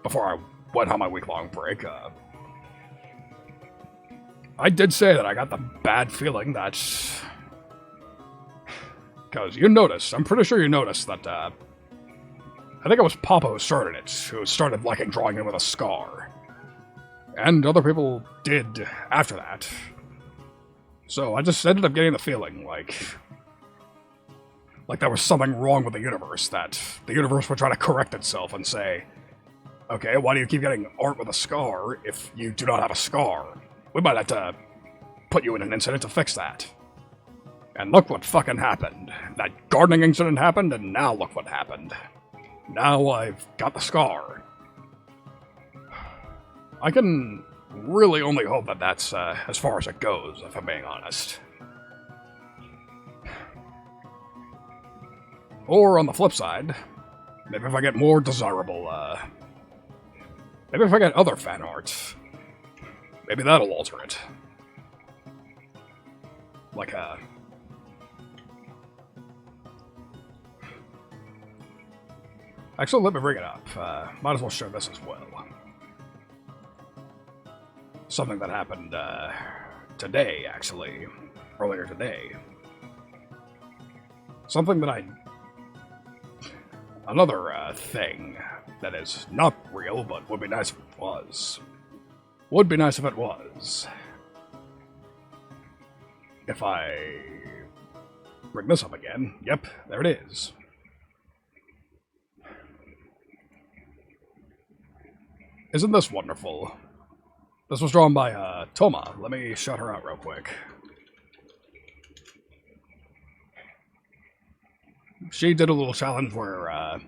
S1: before I went on my week-long break, I did say that I got the bad feeling that... Because you noticed, I'm pretty sure you noticed that, I think it was Papa who started it, who started liking drawing it with a scar. And other people did after that. So I just ended up getting the feeling like there was something wrong with the universe, that the universe would try to correct itself and say, okay, why do you keep getting art with a scar if you do not have a scar? We might have to put you in an incident to fix that. And look what fucking happened. That gardening incident happened, and now look what happened. Now I've got the scar. I can really only hope that that's as far as it goes, if I'm being honest. Or on the flip side, maybe if I get more desirable, maybe if I get other fan art, maybe that'll alter it. Like, actually, let me bring it up. Might as well show this as well. Something that happened, today, actually. Earlier today. Something that another, thing that is not real, but would be nice if it was. Would be nice if it was. If I bring this up again, yep, there it is. Isn't this wonderful? This was drawn by Toma. Let me shout her out real quick. She did a little challenge where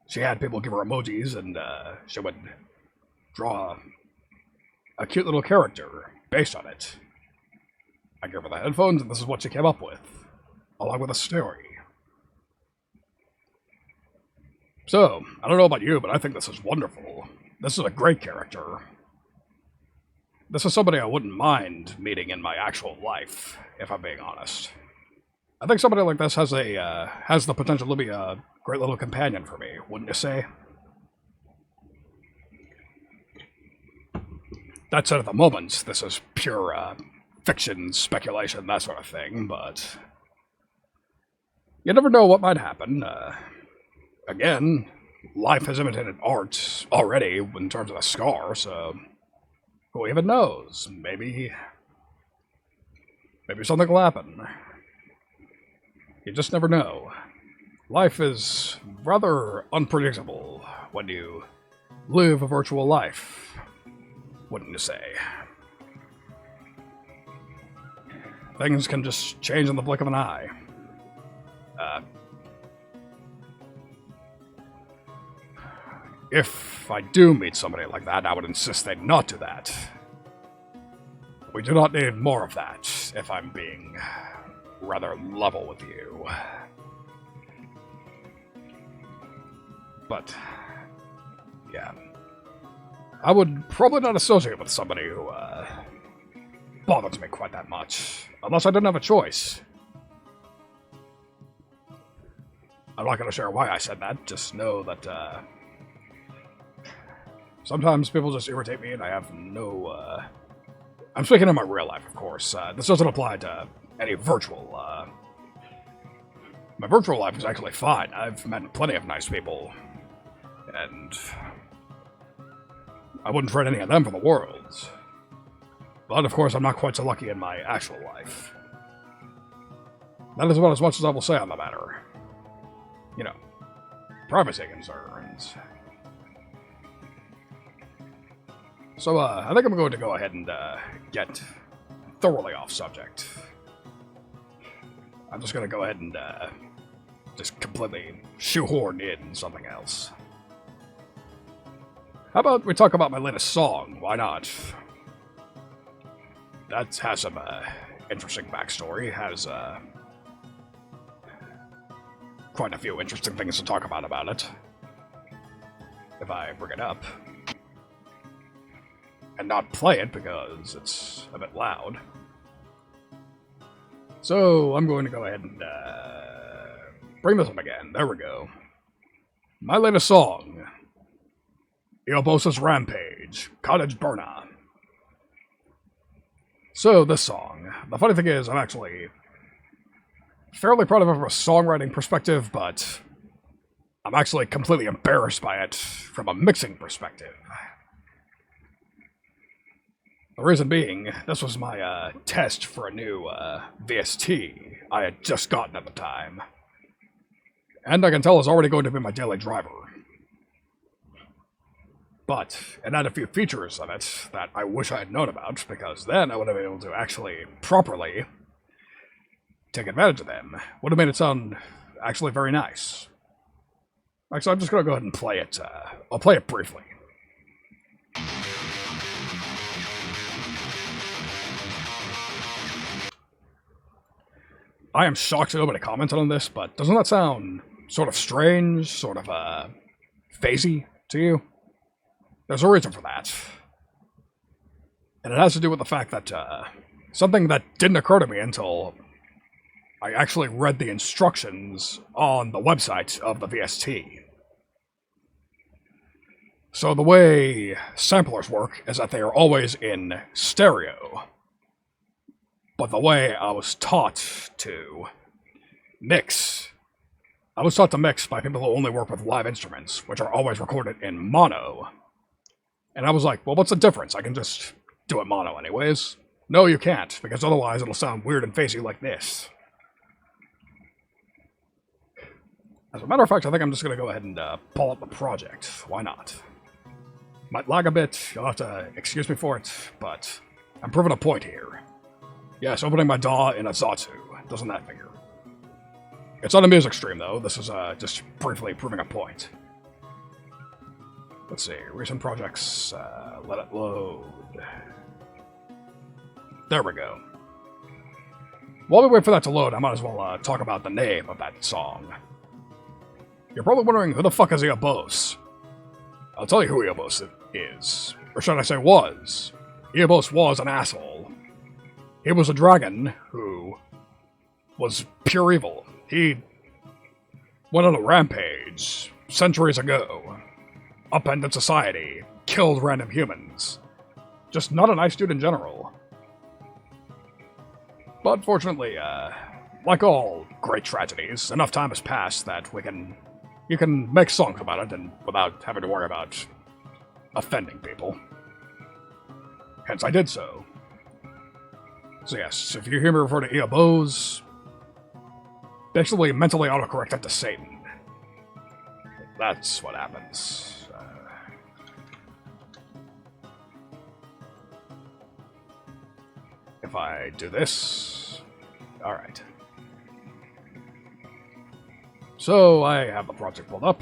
S1: she had people give her emojis, and she would draw a cute little character based on it. I gave her the headphones, and this is what she came up with, along with a story. So, I don't know about you, but I think this is wonderful. This is a great character. This is somebody I wouldn't mind meeting in my actual life, if I'm being honest. I think somebody like this has the potential to be a great little companion for me, wouldn't you say? That said, at the moment, this is pure fiction, speculation, that sort of thing, but you never know what might happen. Again, life has imitated art already in terms of a scar, so who even knows? Maybe something will happen. You just never know. Life is rather unpredictable when you live a virtual life, wouldn't you say? Things can just change in the blink of an eye. If I do meet somebody like that, I would insist they not do that. We do not need more of that, if I'm being rather level with you. But, yeah. I would probably not associate with somebody who, bothers me quite that much, unless I didn't have a choice. I'm not going to share why I said that, just know that, sometimes people just irritate me and I have no, I'm speaking in my real life, of course. This doesn't apply to any virtual, my virtual life is actually fine. I've met plenty of nice people, and I wouldn't trade any of them for the world. But, of course, I'm not quite so lucky in my actual life. That is about as much as I will say on the matter. You know, privacy concerns. So, I think I'm going to go ahead and, get thoroughly off subject. I'm just gonna go ahead and, just completely shoehorn in something else. How about we talk about my latest song? Why not? That has some, interesting backstory, has, quite a few interesting things to talk about it. If I bring it up. And not play it because it's a bit loud. So, I'm going to go ahead and, bring this up again. There we go. My latest song. Eobosa's Rampage, Cottage Burna. So, this song. The funny thing is, I'm actually fairly proud of it from a songwriting perspective, but I'm actually completely embarrassed by it from a mixing perspective. The reason being, this was my test for a new VST I had just gotten at the time. And I can tell it's already going to be my daily driver. But it had a few features of it that I wish I had known about, because then I would have been able to actually properly take advantage of them. Would have made it sound actually very nice. So I'm just going to go ahead and play it. I'll play it briefly. I am shocked that nobody commented on this, but doesn't that sound sort of strange, sort of, phasey to you? There's a reason for that. And it has to do with the fact that, something that didn't occur to me until I actually read the instructions on the website of the VST. So the way samplers work is that they are always in stereo. But the way I was taught to mix, I was taught to mix by people who only work with live instruments, which are always recorded in mono. And I was like, well, what's the difference? I can just do it mono anyways. No, you can't, because otherwise it'll sound weird and phasey like this. As a matter of fact, I think I'm just going to go ahead and pull up the project. Why not? Might lag a bit, you'll have to excuse me for it, but I'm proving a point here. Yes, opening my DAW in a Zatsu. Doesn't that figure? It's on a music stream, though. This is just briefly proving a point. Let's see. Recent projects. Let it load. There we go. While we wait for that to load, I might as well talk about the name of that song. You're probably wondering, who the fuck is Eobos? I'll tell you who Eobos is. Or should I say was. Eobos was an asshole. He was a dragon who was pure evil. He went on a rampage centuries ago, upended society, killed random humans. Just not a nice dude in general. But fortunately, like all great tragedies, enough time has passed that you can make songs about it and without having to worry about offending people. Hence I did so. So yes, if you hear me refer to Eobos, basically mentally autocorrect it to Satan. That's what happens. If I do this... Alright. So, I have the project pulled up.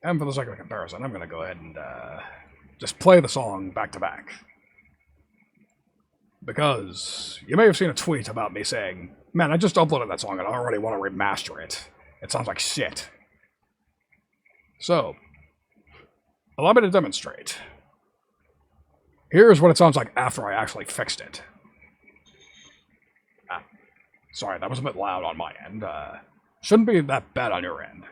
S1: And for the sake of comparison, I'm going to go ahead and just play the song back to back. Because you may have seen a tweet about me saying, man, I just uploaded that song and I already want to remaster it. It sounds like shit. So, allow me to demonstrate. Here's what it sounds like after I actually fixed it. Sorry, that was a bit loud on my end. Shouldn't be that bad on your end.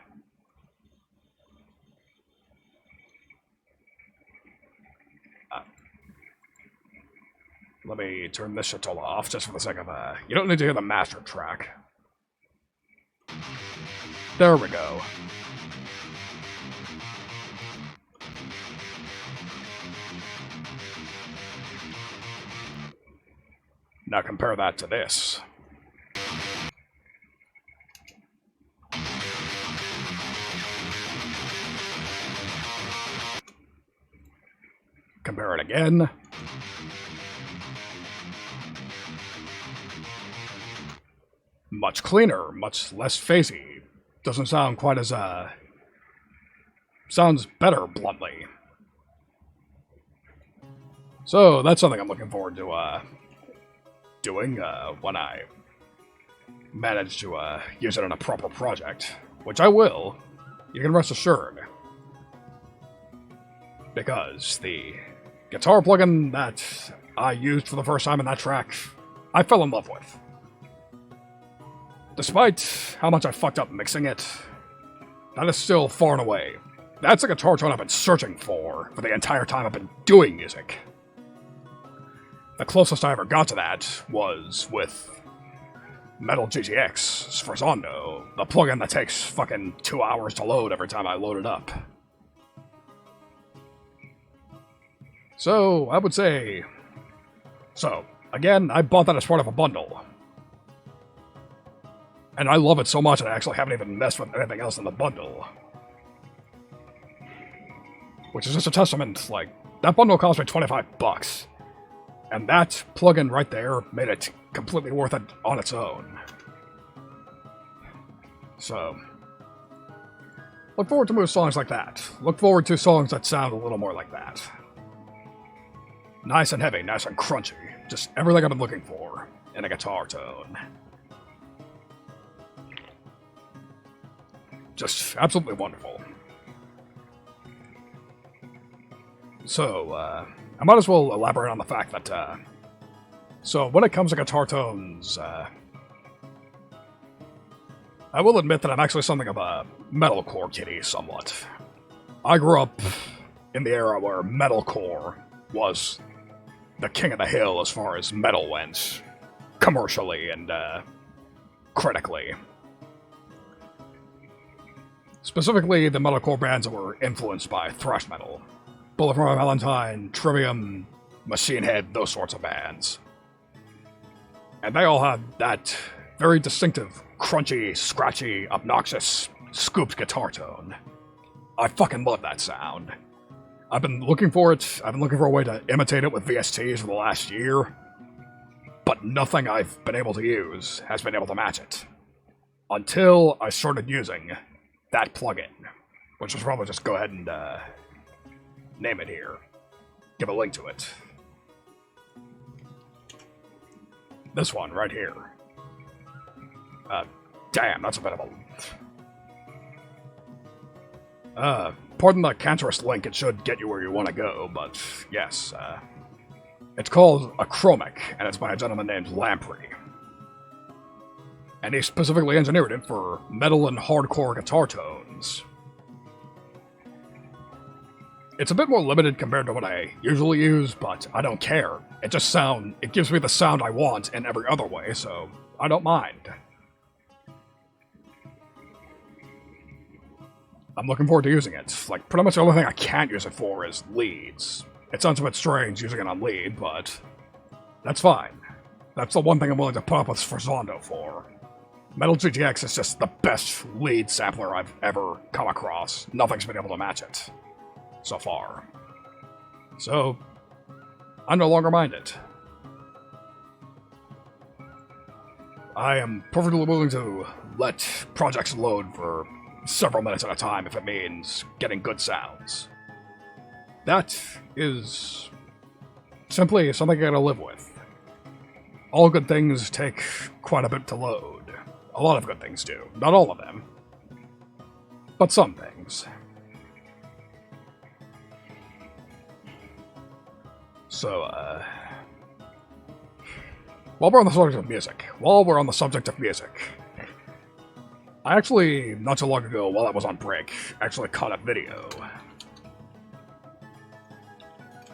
S1: Let me turn this shit all off, just for the sake of, you don't need to hear the master track. There we go. Now compare that to this. Compare it again. Much cleaner, much less phasey. Doesn't sound quite as, sounds better, bluntly. So, that's something I'm looking forward to, doing, when I manage to, use it in a proper project. Which I will. You can rest assured. Because the guitar plugin that I used for the first time in that track, I fell in love with. Despite how much I fucked up mixing it, that is still far and away. That's a guitar tone I've been searching for the entire time I've been doing music. The closest I ever got to that was with Metal GTX Sforzando, the plugin that takes fucking 2 hours to load every time I load it up. So, I would say... So, again, I bought that as part of a bundle. And I love it so much that I actually haven't even messed with anything else in the bundle. Which is just a testament, like, that bundle cost me $25. And that plugin right there made it completely worth it on its own. So, look forward to more songs like that. Look forward to songs that sound a little more like that. Nice and heavy, nice and crunchy. Just everything I've been looking for in a guitar tone. Just absolutely wonderful. So, I might as well elaborate on the fact that, so when it comes to guitar tones, I will admit that I'm actually something of a metalcore kitty, somewhat. I grew up in the era where metalcore was the king of the hill as far as metal went, commercially and, critically. Specifically, the metalcore bands that were influenced by thrash metal. Bullet for My Valentine, Trivium, Machine Head, those sorts of bands. And they all had that very distinctive, crunchy, scratchy, obnoxious, scooped guitar tone. I fucking love that sound. I've been looking for it. I've been looking for a way to imitate it with VSTs for the last year, but nothing I've been able to use has been able to match it. Until I started using that plugin, which was probably just go ahead and name it here. Give a link to it. This one right here. Damn, that's a bit of a... pardon the cancerous link, it should get you where you want to go, but yes, it's called Achromic, and it's by a gentleman named Lamprey. And he specifically engineered it for metal and hardcore guitar tones. It's a bit more limited compared to what I usually use, but I don't care. It gives me the sound I want in every other way, so I don't mind. I'm looking forward to using it. Like, pretty much the only thing I can't use it for is leads. It sounds a bit strange using it on lead, but that's fine. That's the one thing I'm willing to put up with Sforzando for. Metal GTX is just the best lead sampler I've ever come across. Nothing's been able to match it so far. So, I'm no longer minded. I am perfectly willing to let projects load for several minutes at a time if it means getting good sounds. That is simply something I gotta live with. All good things take quite a bit to load. A lot of good things do. Not all of them. But some things. So, while we're on the subject of music, I actually, not too long ago, while I was on break, actually caught a video.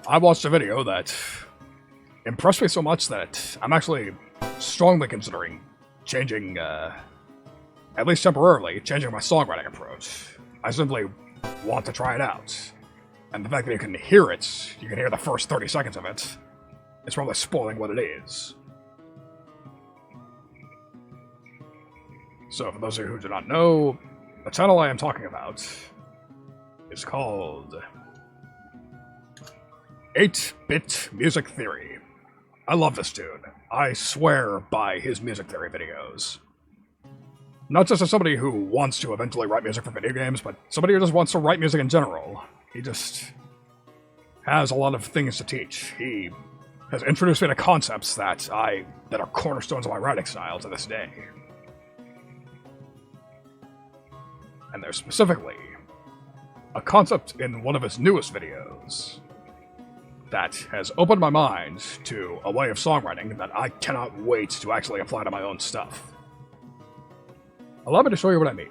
S1: I watched a video that impressed me so much that I'm actually strongly considering changing, at least temporarily, changing my songwriting approach. I simply want to try it out. And the fact that you can hear it, you can hear the first 30 seconds of it, is probably spoiling what it is. So, for those of you who do not know, the channel I am talking about is called 8-Bit Music Theory. I love this dude. I swear by his music theory videos. Not just as somebody who wants to eventually write music for video games, but somebody who just wants to write music in general. He just has a lot of things to teach. He has introduced me to concepts that are cornerstones of my writing style to this day. And there's specifically a concept in one of his newest videos that has opened my mind to a way of songwriting that I cannot wait to actually apply to my own stuff. Allow me to show you what I mean.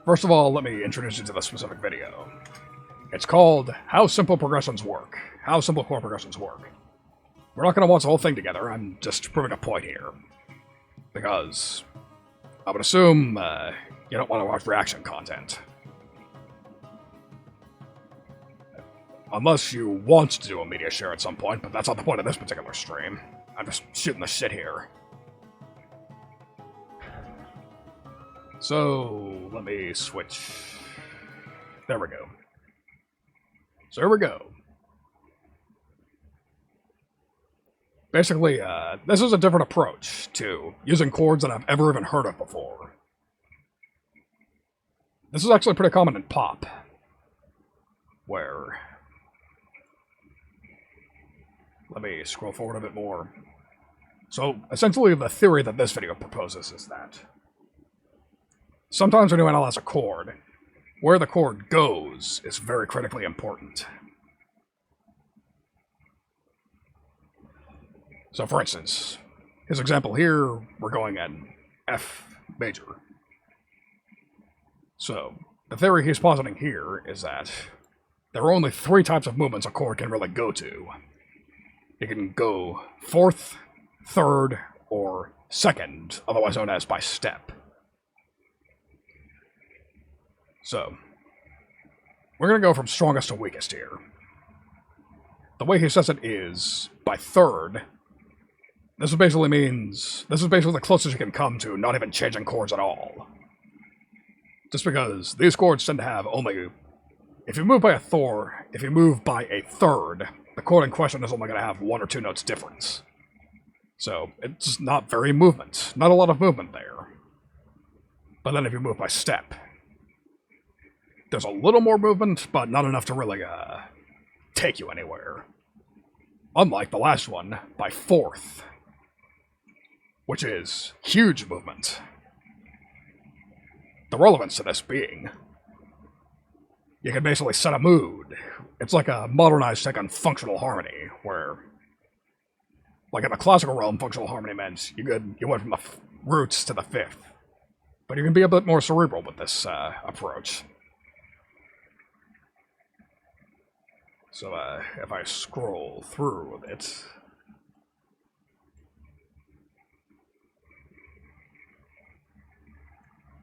S1: First of all, let me introduce you to the specific video. It's called How Simple Progressions Work. How Simple Chord Progressions Work. We're not going to watch the whole thing together, I'm just proving a point here. Because I would assume you don't want to watch reaction content. Unless you want to do a media share at some point, but that's not the point of this particular stream. I'm just shooting the shit here. So, let me switch. There we go. So here we go. Basically, this is a different approach to using chords that I've ever even heard of before. This is actually pretty common in pop, where... Let me scroll forward a bit more. So, essentially, the theory that this video proposes is that sometimes when you analyze a chord, where the chord goes is very critically important. So, for instance, his example here, we're going at F major. So, the theory he's positing here is that there are only 3 types of movements a chord can really go to. It can go 4th, 3rd, or 2nd, otherwise known as by step. So, we're going to go from strongest to weakest here. The way he says it is, by 3rd, this basically the closest you can come to not even changing chords at all. Just because these chords tend to have only... If you move by a third, the chord in question is only going to have 1 or 2 notes difference. So, it's not very movement. Not a lot of movement there. But then if you move by step, there's a little more movement, but not enough to really, take you anywhere. Unlike the last one, by fourth, which is huge movement. The relevance to this being, you can basically set a mood. It's like a modernized take on functional harmony, where, like in the classical realm, functional harmony meant you went from the roots to the fifth. But you can be a bit more cerebral with this approach. So if I scroll through it,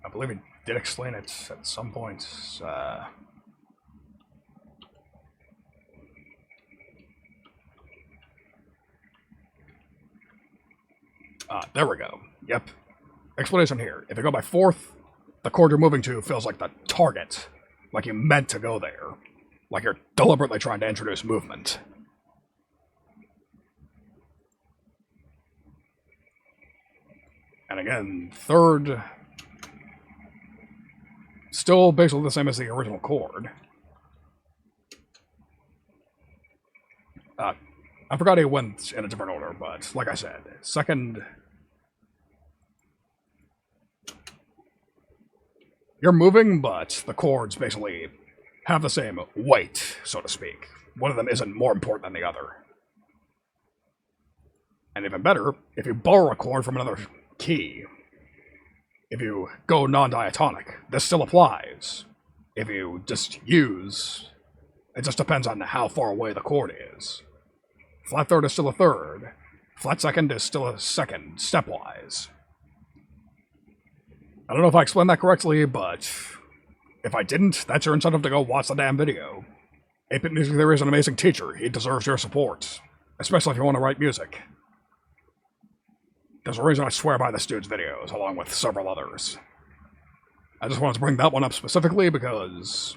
S1: I believe he did explain it at some point. There we go. Yep. Explanation here. If you go by fourth, the chord you're moving to feels like the target. Like you meant to go there. Like you're deliberately trying to introduce movement. And again, third, still basically the same as the original chord. I forgot he went in a different order, but like I said, second, you're moving, but the chords basically have the same weight, so to speak. One of them isn't more important than the other. And even better, if you borrow a chord from another key, if you go non-diatonic, this still applies. If you just use, it just depends on how far away the chord is. Flat third is still a third. Flat second is still a second, stepwise. I don't know if I explained that correctly, but if I didn't, that's your incentive to go watch the damn video. 8-Bit Music Theory is an amazing teacher. He deserves your support, especially if you want to write music. There's a reason I swear by this dude's videos, along with several others. I just wanted to bring that one up specifically because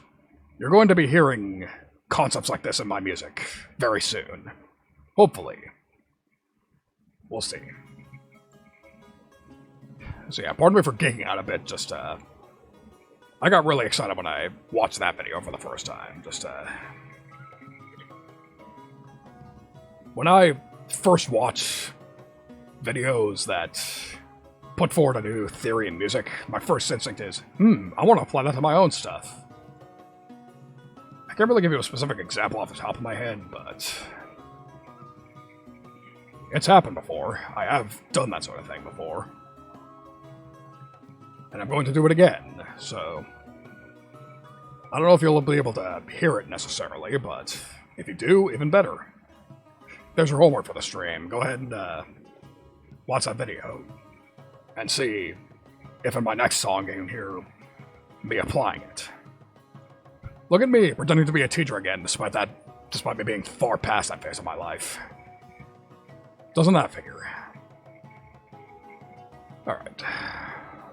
S1: you're going to be hearing concepts like this in my music very soon. Hopefully. We'll see. So yeah, pardon me for geeking out a bit, just, I got really excited when I watched that video for the first time, when I first watch videos that put forward a new theory in music, my first instinct is, I want to apply that to my own stuff. I can't really give you a specific example off the top of my head, but it's happened before. I have done that sort of thing before. And I'm going to do it again, so I don't know if you'll be able to hear it necessarily, but if you do, even better. There's your homework for the stream. Go ahead and watch that video and see if in my next song you can hear me applying it. Look at me pretending to be a teacher again, despite me being far past that phase of my life. Doesn't that figure? Alright.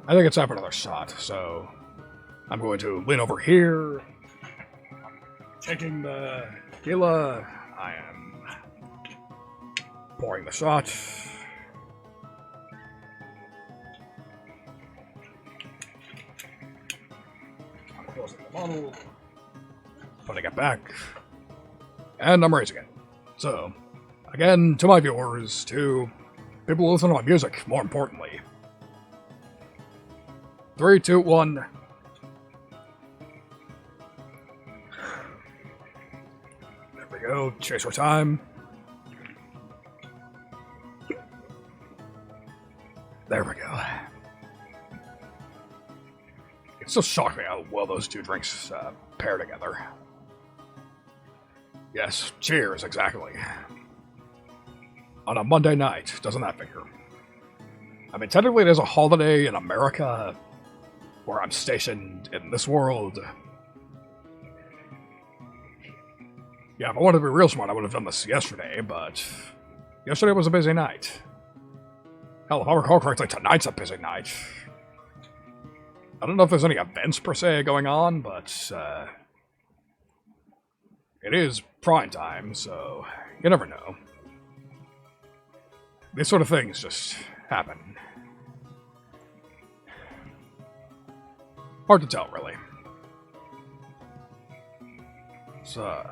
S1: I think it's time for another shot, so I'm going to lean over here, taking the tequila. I am pouring the shot. I'm closing the bottle, putting it back, and I'm raising it. So, again, to my viewers, to people who listen to my music, more importantly. 3, 2, 1. There we go. Chase our time. There we go. It still shocks me how well those two drinks pair together. Yes, cheers, exactly. On a Monday night, doesn't that figure? I mean, technically it is a holiday in America, where I'm stationed in this world. Yeah, if I wanted to be real smart, I would have done this yesterday, but yesterday was a busy night. Hell, if I recall correctly, tonight's a busy night. I don't know if there's any events per se going on, but it is prime time, so you never know. These sort of things just happen. Hard to tell, really. So,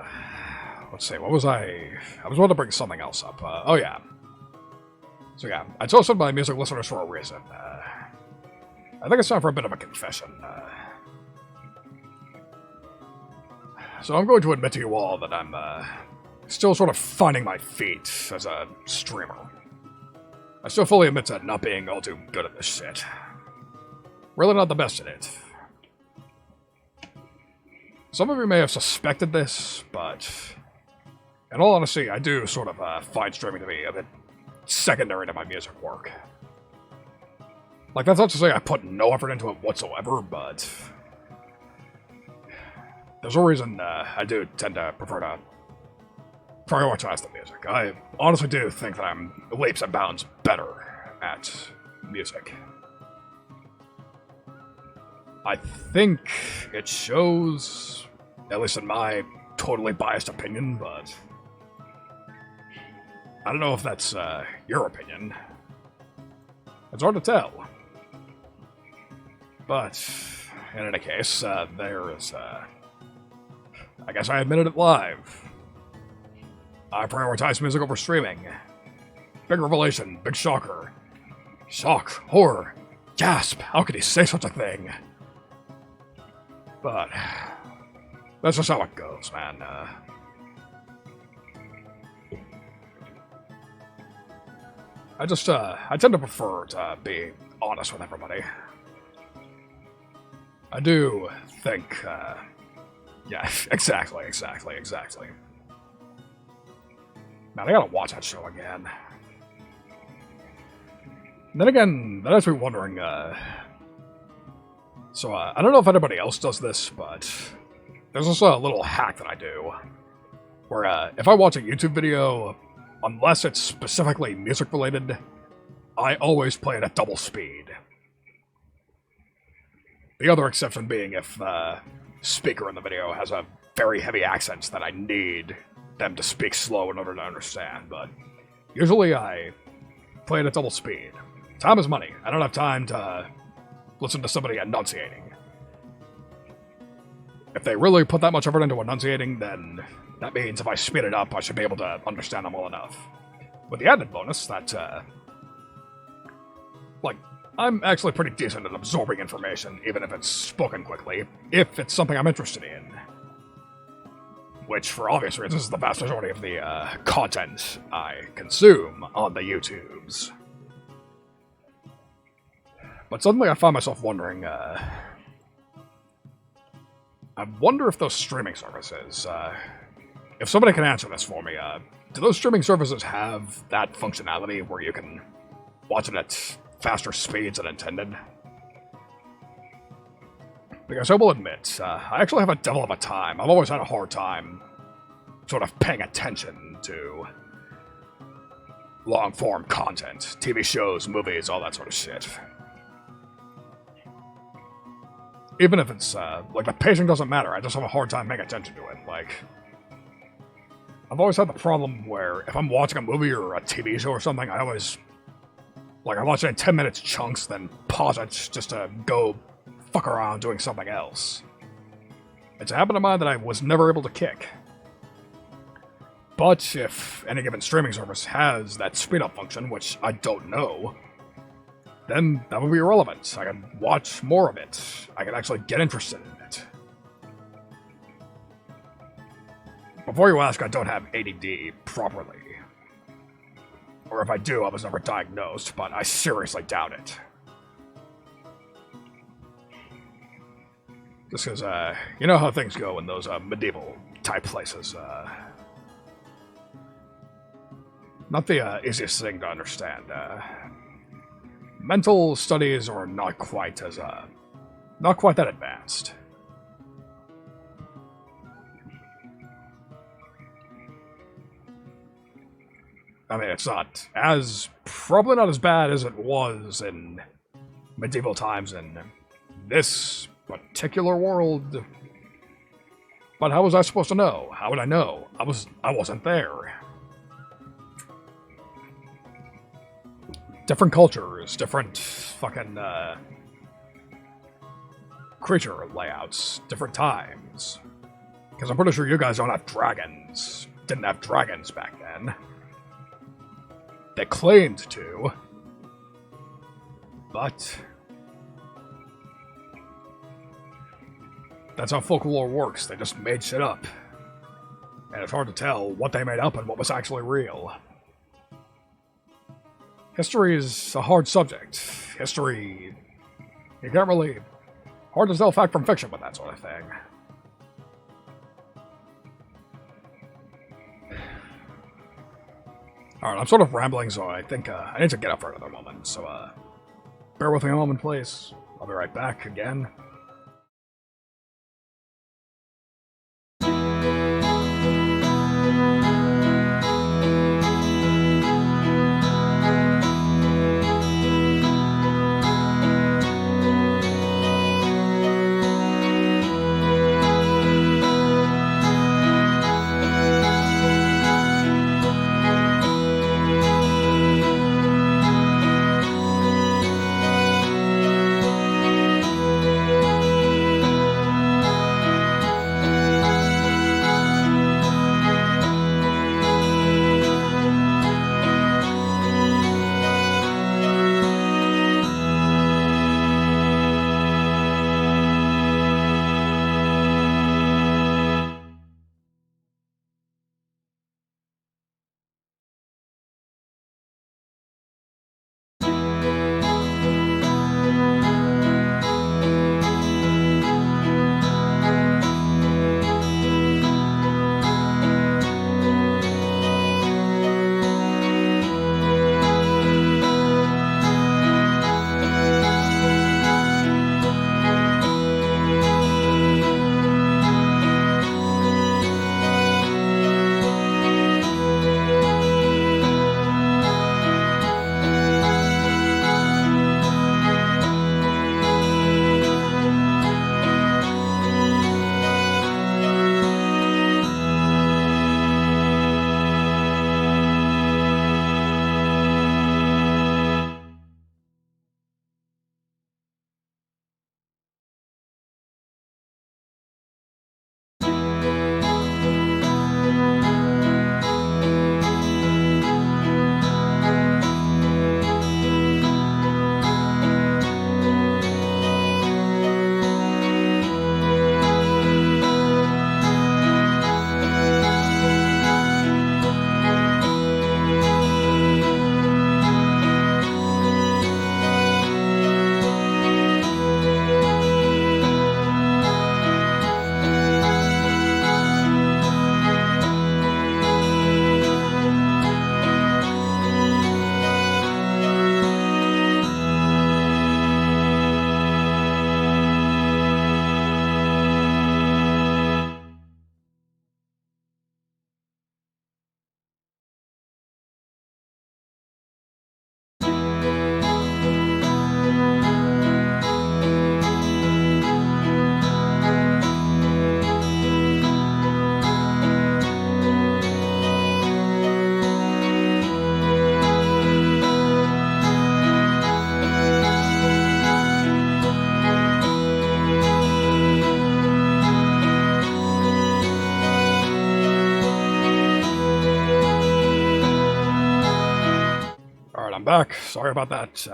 S1: let's see, what was I was about to bring something else up. Oh yeah. So yeah, I chose some of my music listeners for a reason. I think it's time for a bit of a confession. So I'm going to admit to you all that I'm still sort of finding my feet as a streamer. I still fully admit to not being all too good at this shit. Really not the best at it. Some of you may have suspected this, but in all honesty, I do sort of find streaming to be a bit secondary to my music work. Like, that's not to say I put no effort into it whatsoever, but there's a reason I do tend to prefer to prioritize the music. I honestly do think that I'm leaps and bounds better at music. I think it shows, at least in my totally biased opinion, but I don't know if that's your opinion. It's hard to tell. But in any case, there is, I guess I admitted it live. I prioritize music over streaming. Big revelation, big shocker. Shock, horror, gasp, how could he say such a thing? But that's just how it goes, man. I tend to prefer to be honest with everybody. I do think, yeah, exactly. Man, I gotta watch that show again. Then again, that has me wondering, so, I don't know if anybody else does this, but there's also a little hack that I do, where, if I watch a YouTube video, unless it's specifically music-related, I always play it at double speed. The other exception being if the speaker in the video has a very heavy accent that I need them to speak slow in order to understand, but usually I play it at double speed. Time is money. I don't have time to listen to somebody enunciating. If they really put that much effort into enunciating, then that means if I speed it up, I should be able to understand them well enough. With the added bonus that, like, I'm actually pretty decent at absorbing information, even if it's spoken quickly, if it's something I'm interested in. Which, for obvious reasons, is the vast majority of the content I consume on the YouTubes. But suddenly I find myself wondering, I wonder if those streaming services, if somebody can answer this for me, do those streaming services have that functionality where you can watch it at faster speeds than intended? Because I will admit, I actually have a devil of a time. I've always had a hard time sort of paying attention to long-form content, TV shows, movies, all that sort of shit. Even if it's, like, the pacing doesn't matter, I just have a hard time paying attention to it. Like, I've always had the problem where if I'm watching a movie or a TV show or something, I always, like, I watch it in 10 minutes chunks, then pause it just to go fuck around doing something else. It's a habit of mine that I was never able to kick. But if any given streaming service has that speed-up function, which I don't know, then that would be irrelevant. I can watch more of it. I can actually get interested in it. Before you ask, I don't have ADD properly. Or if I do, I was never diagnosed, but I seriously doubt it. Just because, you know how things go in those medieval-type places. Not the easiest thing to understand. Mental studies are not quite that advanced. I mean, it's probably not as bad as it was in medieval times in this particular world. But how was I supposed to know? How would I know? I wasn't there. Different cultures, different fucking creature layouts, different times. Because I'm pretty sure you guys don't have dragons. Didn't have dragons back then. They claimed to. But that's how folklore works. They just made shit up. And it's hard to tell what they made up and what was actually real. History is a hard subject. History... You can't really... Hard to tell fact from fiction with that sort of thing. Alright, I'm sort of rambling, so I think I need to get up for another moment. So, bear with me a moment, please. I'll be right back again. I'm back. Sorry about that.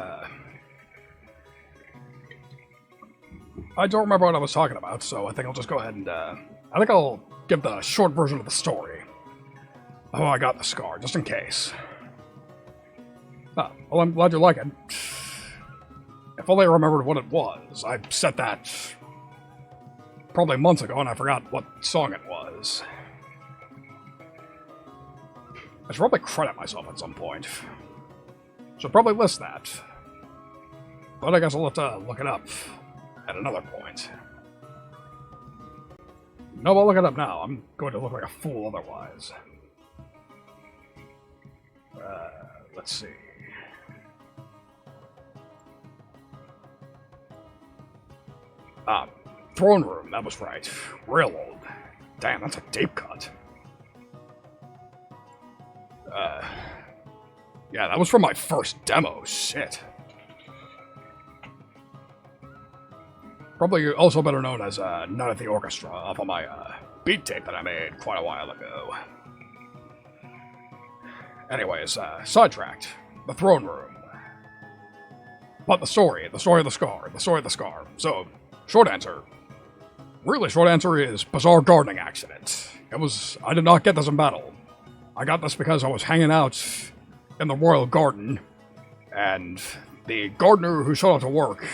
S1: I don't remember what I was talking about, so I think I'll just go ahead and, I think I'll give the short version of the story. Oh, I got the scar, just in case. Oh, well, I'm glad you like it. If only I remembered what it was. I said that probably months ago, and I forgot what song it was. I should probably credit myself at some point. Should probably list that. But I guess I'll have to look it up at another point. No, I'll look it up now. I'm going to look like a fool otherwise. Let's see. Ah, throne room, that was right. Real old. Damn, that's a deep cut. Yeah, that was from my first demo, shit. Probably also better known as Night at the Orchestra off of my beat tape that I made quite a while ago. Anyways, sidetracked. The throne room. But the story of the scar. So, short answer. Really short answer is bizarre gardening accident. I did not get this in battle. I got this because I was hanging out in the royal garden, and the gardener who showed up to work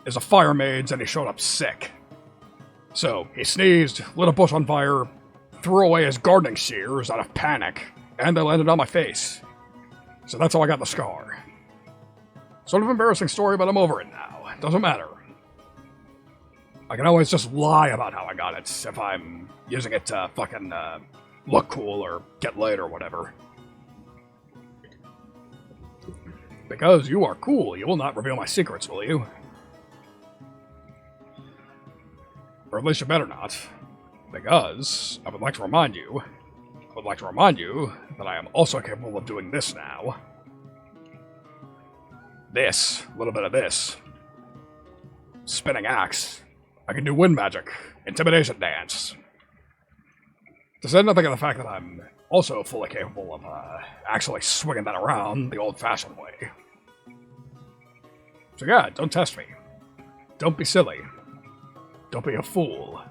S1: is a fire mage, and he showed up sick. So, he sneezed, lit a bush on fire, threw away his gardening shears out of panic, and they landed on my face. So that's how I got the scar. Sort of embarrassing story, but I'm over it now. It doesn't matter. I can always just lie about how I got it if I'm using it to fucking look cool or get laid or whatever. Because you are cool, you will not reveal my secrets, will you? Or at least you better not. Because I would like to remind you that I am also capable of doing this now. This, a little bit of this. Spinning axe. I can do wind magic. Intimidation dance. To say nothing of the fact that I'm also fully capable of actually swinging that around the old-fashioned way. So yeah, don't test me. Don't be silly. Don't be a fool.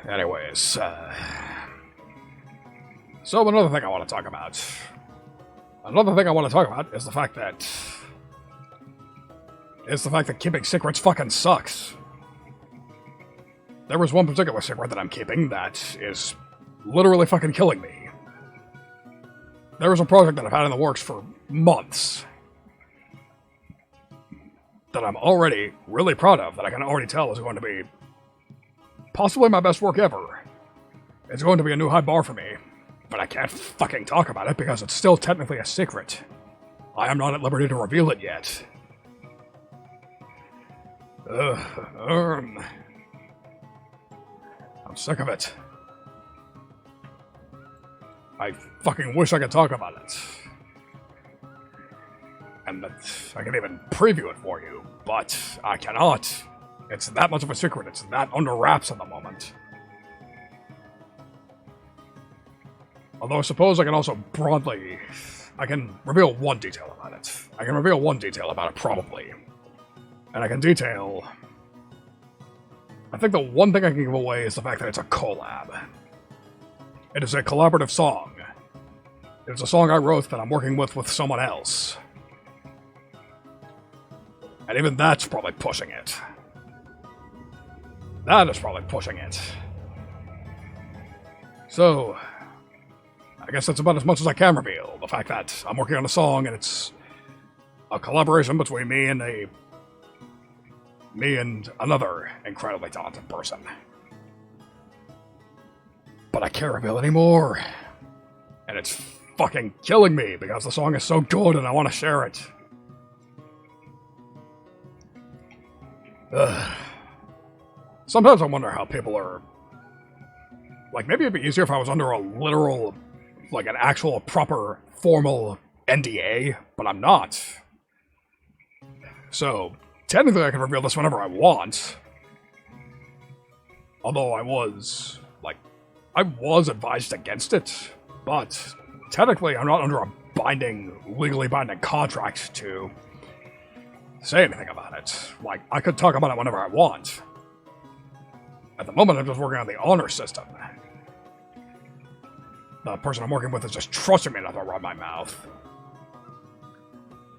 S1: Anyways, so another thing I want to talk about. Is the fact that keeping secrets fucking sucks. There was one particular secret that I'm keeping that is literally fucking killing me. There was a project that I've had in the works for months that I'm already really proud of, that I can already tell is going to be possibly my best work ever. It's going to be a new high bar for me, but I can't fucking talk about it because it's still technically a secret. I am not at liberty to reveal it yet. I'm sick of it. I fucking wish I could talk about it. And that I can even preview it for you, but I cannot. It's that much of a secret. It's that under wraps at the moment. Although I suppose I can also broadly... I can reveal one detail about it. Probably. And I can detail... I think the one thing I can give away is the fact that it's a collab. It is a collaborative song. It is a song I wrote that I'm working with someone else. And even that's probably pushing it. That is probably pushing it. So, I guess that's about as much as I can reveal. The fact that I'm working on a song and it's a collaboration between me and another incredibly talented person. But I can't reveal anymore. And it's fucking killing me because the song is so good and I want to share it. Sometimes I wonder how people are... Like, maybe it'd be easier if I was under a literal, like an actual proper formal NDA, but I'm not. So, technically I can reveal this whenever I want. Although I was advised against it, but technically I'm not under a legally binding contract to say anything about it. Like, I could talk about it whenever I want. At the moment, I'm just working on the honor system. The person I'm working with is just trusting me enough to run my mouth.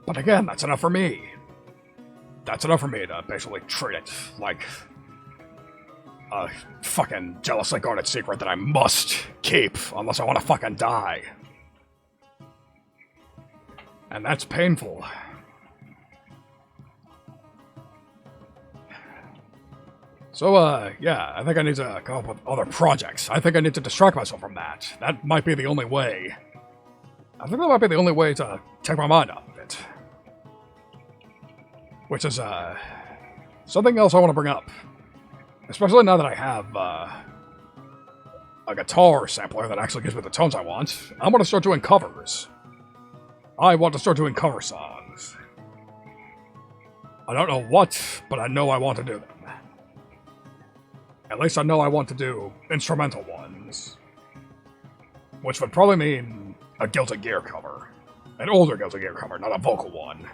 S1: But again, that's enough for me. That's enough for me to basically treat it like a fucking jealously guarded secret that I must keep unless I want to fucking die. And that's painful. So, yeah, I think I need to come up with other projects. I think I need to distract myself from that. That might be the only way. I think that might be the only way to take my mind off of it. which is something else I want to bring up. Especially now that I have a guitar sampler that actually gives me the tones I want. I'm going to start doing covers. I want to start doing cover songs. I don't know what, but I know I want to do them. At least I know I want to do instrumental ones. Which would probably mean a Guilty Gear cover. An older Guilty Gear cover, not a vocal one.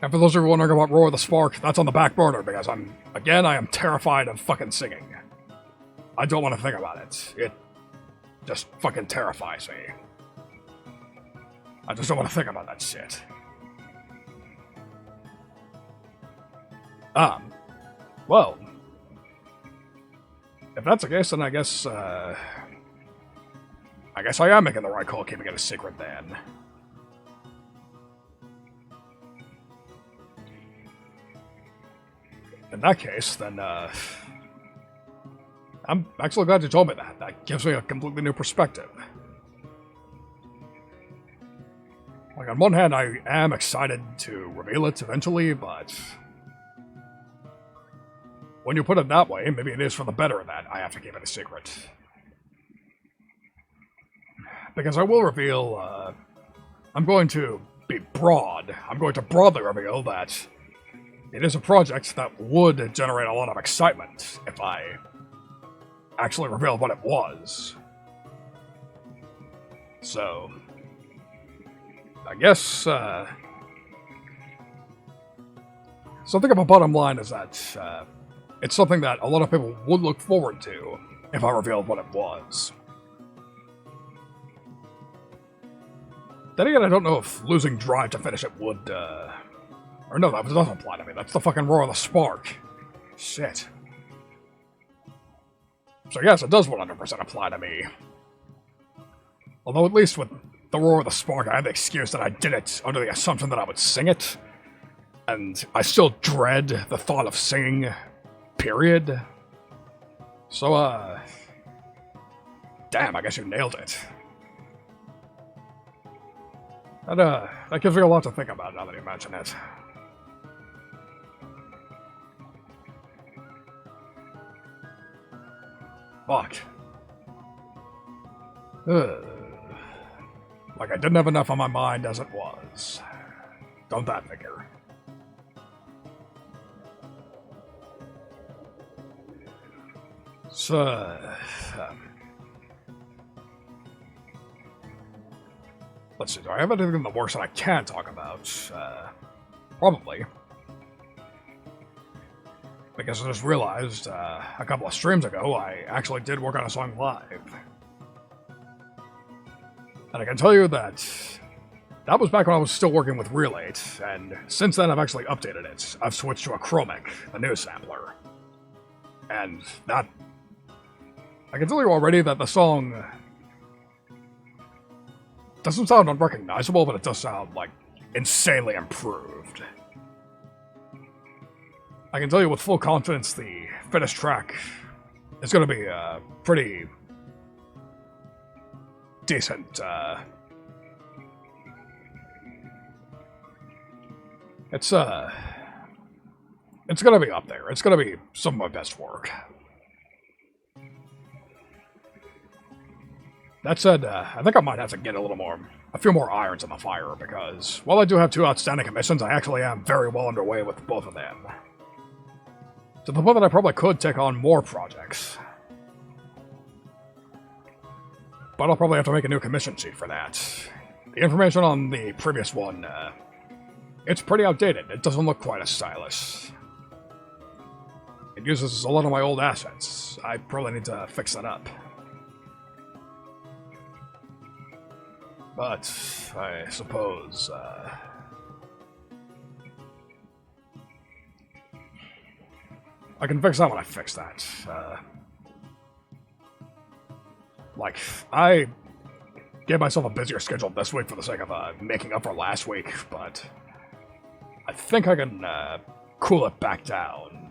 S1: And for those of you wondering about Roar the Spark, that's on the back burner because I am terrified of fucking singing. I don't want to think about it. It just fucking terrifies me. I just don't want to think about that shit. Well, if that's the case, then I guess I am making the right call keeping it a secret then. In that case, then, I'm actually glad you told me that. That gives me a completely new perspective. Like, on one hand, I am excited to reveal it eventually, but when you put it that way, maybe it is for the better that I have to keep it a secret. Because I will reveal, I'm going to be broad. I'm going to broadly reveal that it is a project that would generate a lot of excitement if I actually revealed what it was. So, I guess, something of a bottom line is that, it's something that a lot of people would look forward to if I revealed what it was. Then again, I don't know if losing drive to finish it would, or no, that doesn't apply to me. That's the fucking Roar of the Spark. Shit. So yes, it does 100% apply to me. Although at least with the Roar of the Spark, I had the excuse that I did it under the assumption that I would sing it. And I still dread the thought of singing, period. So, damn, I guess you nailed it. That gives me a lot to think about now that you mention it. Fuck. Like I didn't have enough on my mind as it was. Don't that figure? So, let's see, do I have anything in the works that I can talk about? Probably. Because I just realized, a couple of streams ago, I actually did work on a song live. And I can tell you that that was back when I was still working with Relate, and since then I've actually updated it. I've switched to a Chromic, the new sampler. And that... I can tell you already that the song doesn't sound unrecognizable, but it does sound, like, insanely improved. I can tell you with full confidence the finished track is going to be pretty decent. It's going to be up there. It's going to be some of my best work. That said, I think I might have to get a few more irons in the fire, because while I do have 2 outstanding commissions, I actually am very well underway with both of them. To the point that I probably could take on more projects. But I'll probably have to make a new commission sheet for that. The information on the previous one, it's pretty outdated. It doesn't look quite as stylish. It uses a lot of my old assets. I probably need to fix that up. But, I suppose, I can fix that when I fix that. Like, I gave myself a busier schedule this week for the sake of making up for last week, but I think I can cool it back down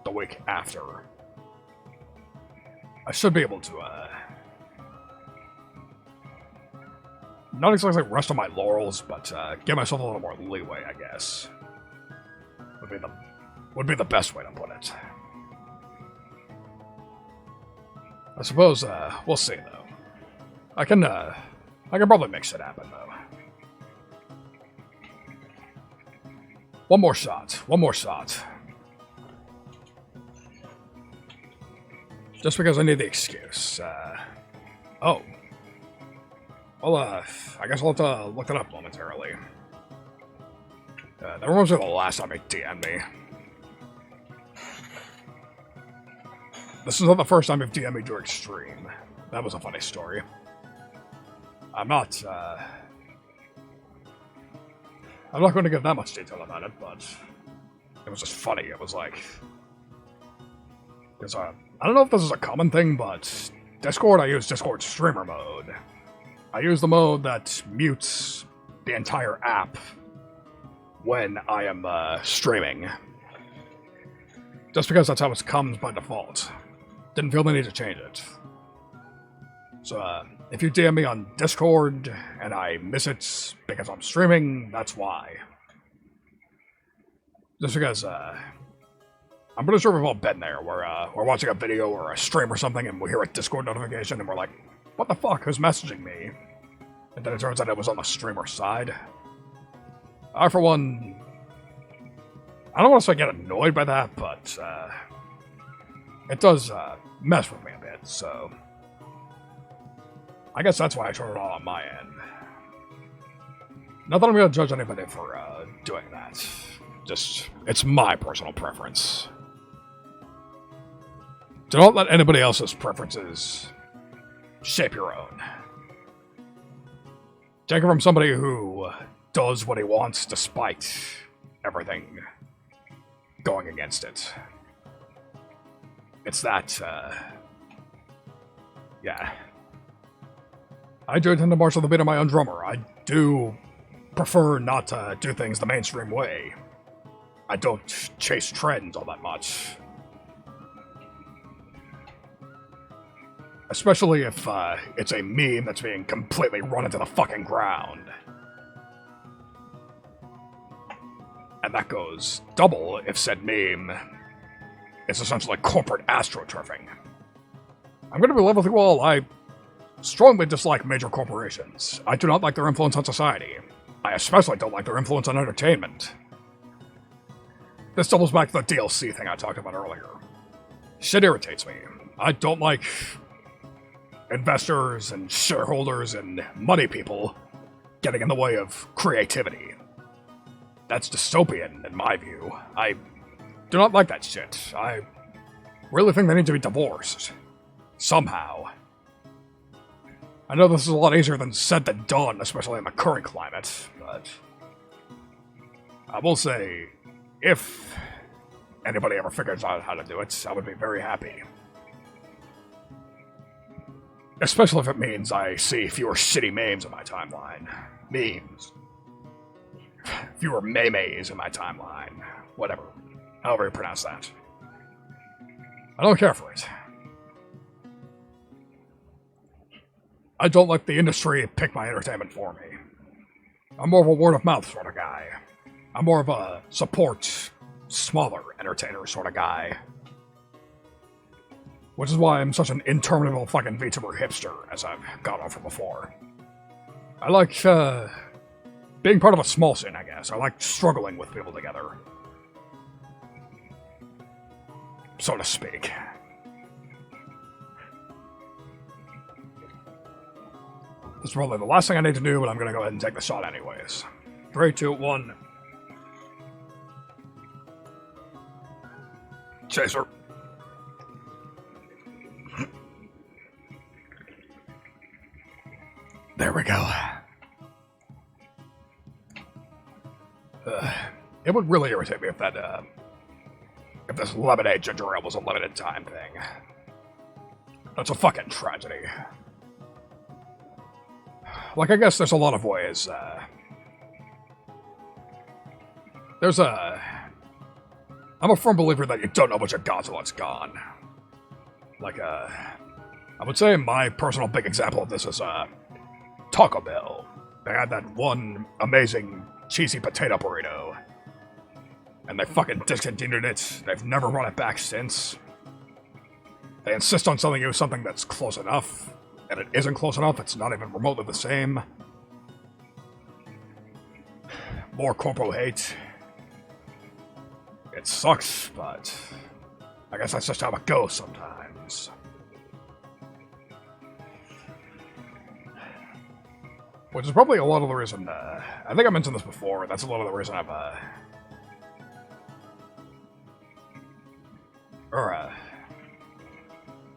S1: the week after. I should be able to, not exactly rest on my laurels, but give myself a little more leeway, I guess. Would be the best way to put it. I suppose we'll see though. I can probably make shit happen though. One more shot. Just because I need the excuse. Oh. Well, I guess I'll have to look it up momentarily. That reminds me of the last time he DM'd me. This is not the first time you've DM'd me during stream. That was a funny story. I'm not going to give that much detail about it, but it was just funny. It was like... Because, I don't know if this is a common thing, but Discord, I use Discord streamer mode. I use the mode that mutes the entire app when I am streaming. Just because that's how it comes by default. Didn't feel the need to change it. So, if you DM me on Discord and I miss it because I'm streaming, that's why. Just because, I'm pretty sure we've all been there, where we're watching a video or a stream or something and we hear a Discord notification and we're like, what the fuck, who's messaging me? And then it turns out it was on the streamer side. I, for one, I don't want to say get annoyed by that, but it does mess with me a bit, so... I guess that's why I turn it on my end. Not that I'm going to judge anybody for doing that. Just, it's my personal preference. Do not let anybody else's preferences shape your own. Take it from somebody who does what he wants despite everything going against it. It's that, yeah. I do intend to marshal the beat of my own drummer. I do prefer not to do things the mainstream way. I don't chase trends all that much. Especially if it's a meme that's being completely run into the fucking ground. And that goes double if said meme is essentially corporate astroturfing. I'm going to be level with you all. I strongly dislike major corporations. I do not like their influence on society. I especially don't like their influence on entertainment. This doubles back to the DLC thing I talked about earlier. Shit irritates me. I don't like investors and shareholders and money people getting in the way of creativity. That's dystopian, in my view. I do not like that shit. I really think they need to be divorced. Somehow. I know this is a lot easier than said than done, especially in the current climate, but I will say, if anybody ever figures out how to do it, I would be very happy. Especially if it means I see fewer shitty memes in my timeline. Memes. Fewer memes in my timeline. Whatever. However you pronounce that. I don't care for it. I don't let the industry pick my entertainment for me. I'm more of a word-of-mouth sort of guy. I'm more of a support, smaller entertainer sort of guy. Which is why I'm such an interminable fucking VTuber hipster, as I've gone over before. I like, being part of a small scene, I guess. I like struggling with people together. So to speak. This is probably the last thing I need to do, but I'm gonna go ahead and take the shot anyways. 3, 2, 1. Chaser. There we go. It would really irritate me if that, if this lemonade ginger ale was a limited time thing. That's a fucking tragedy. Like, I guess there's a lot of ways, I'm a firm believer that you don't know what you got till it's gone. Like, I would say my personal big example of this is, Taco Bell. They had that one amazing cheesy potato burrito. And they fucking discontinued it. They've never run it back since. They insist on selling you something that's close enough, and it isn't close enough, it's not even remotely the same. More corporal hate. It sucks, but I guess that's just how it goes sometimes. Which is probably a lot of the reason, I think I mentioned this before, that's a lot of the reason I've,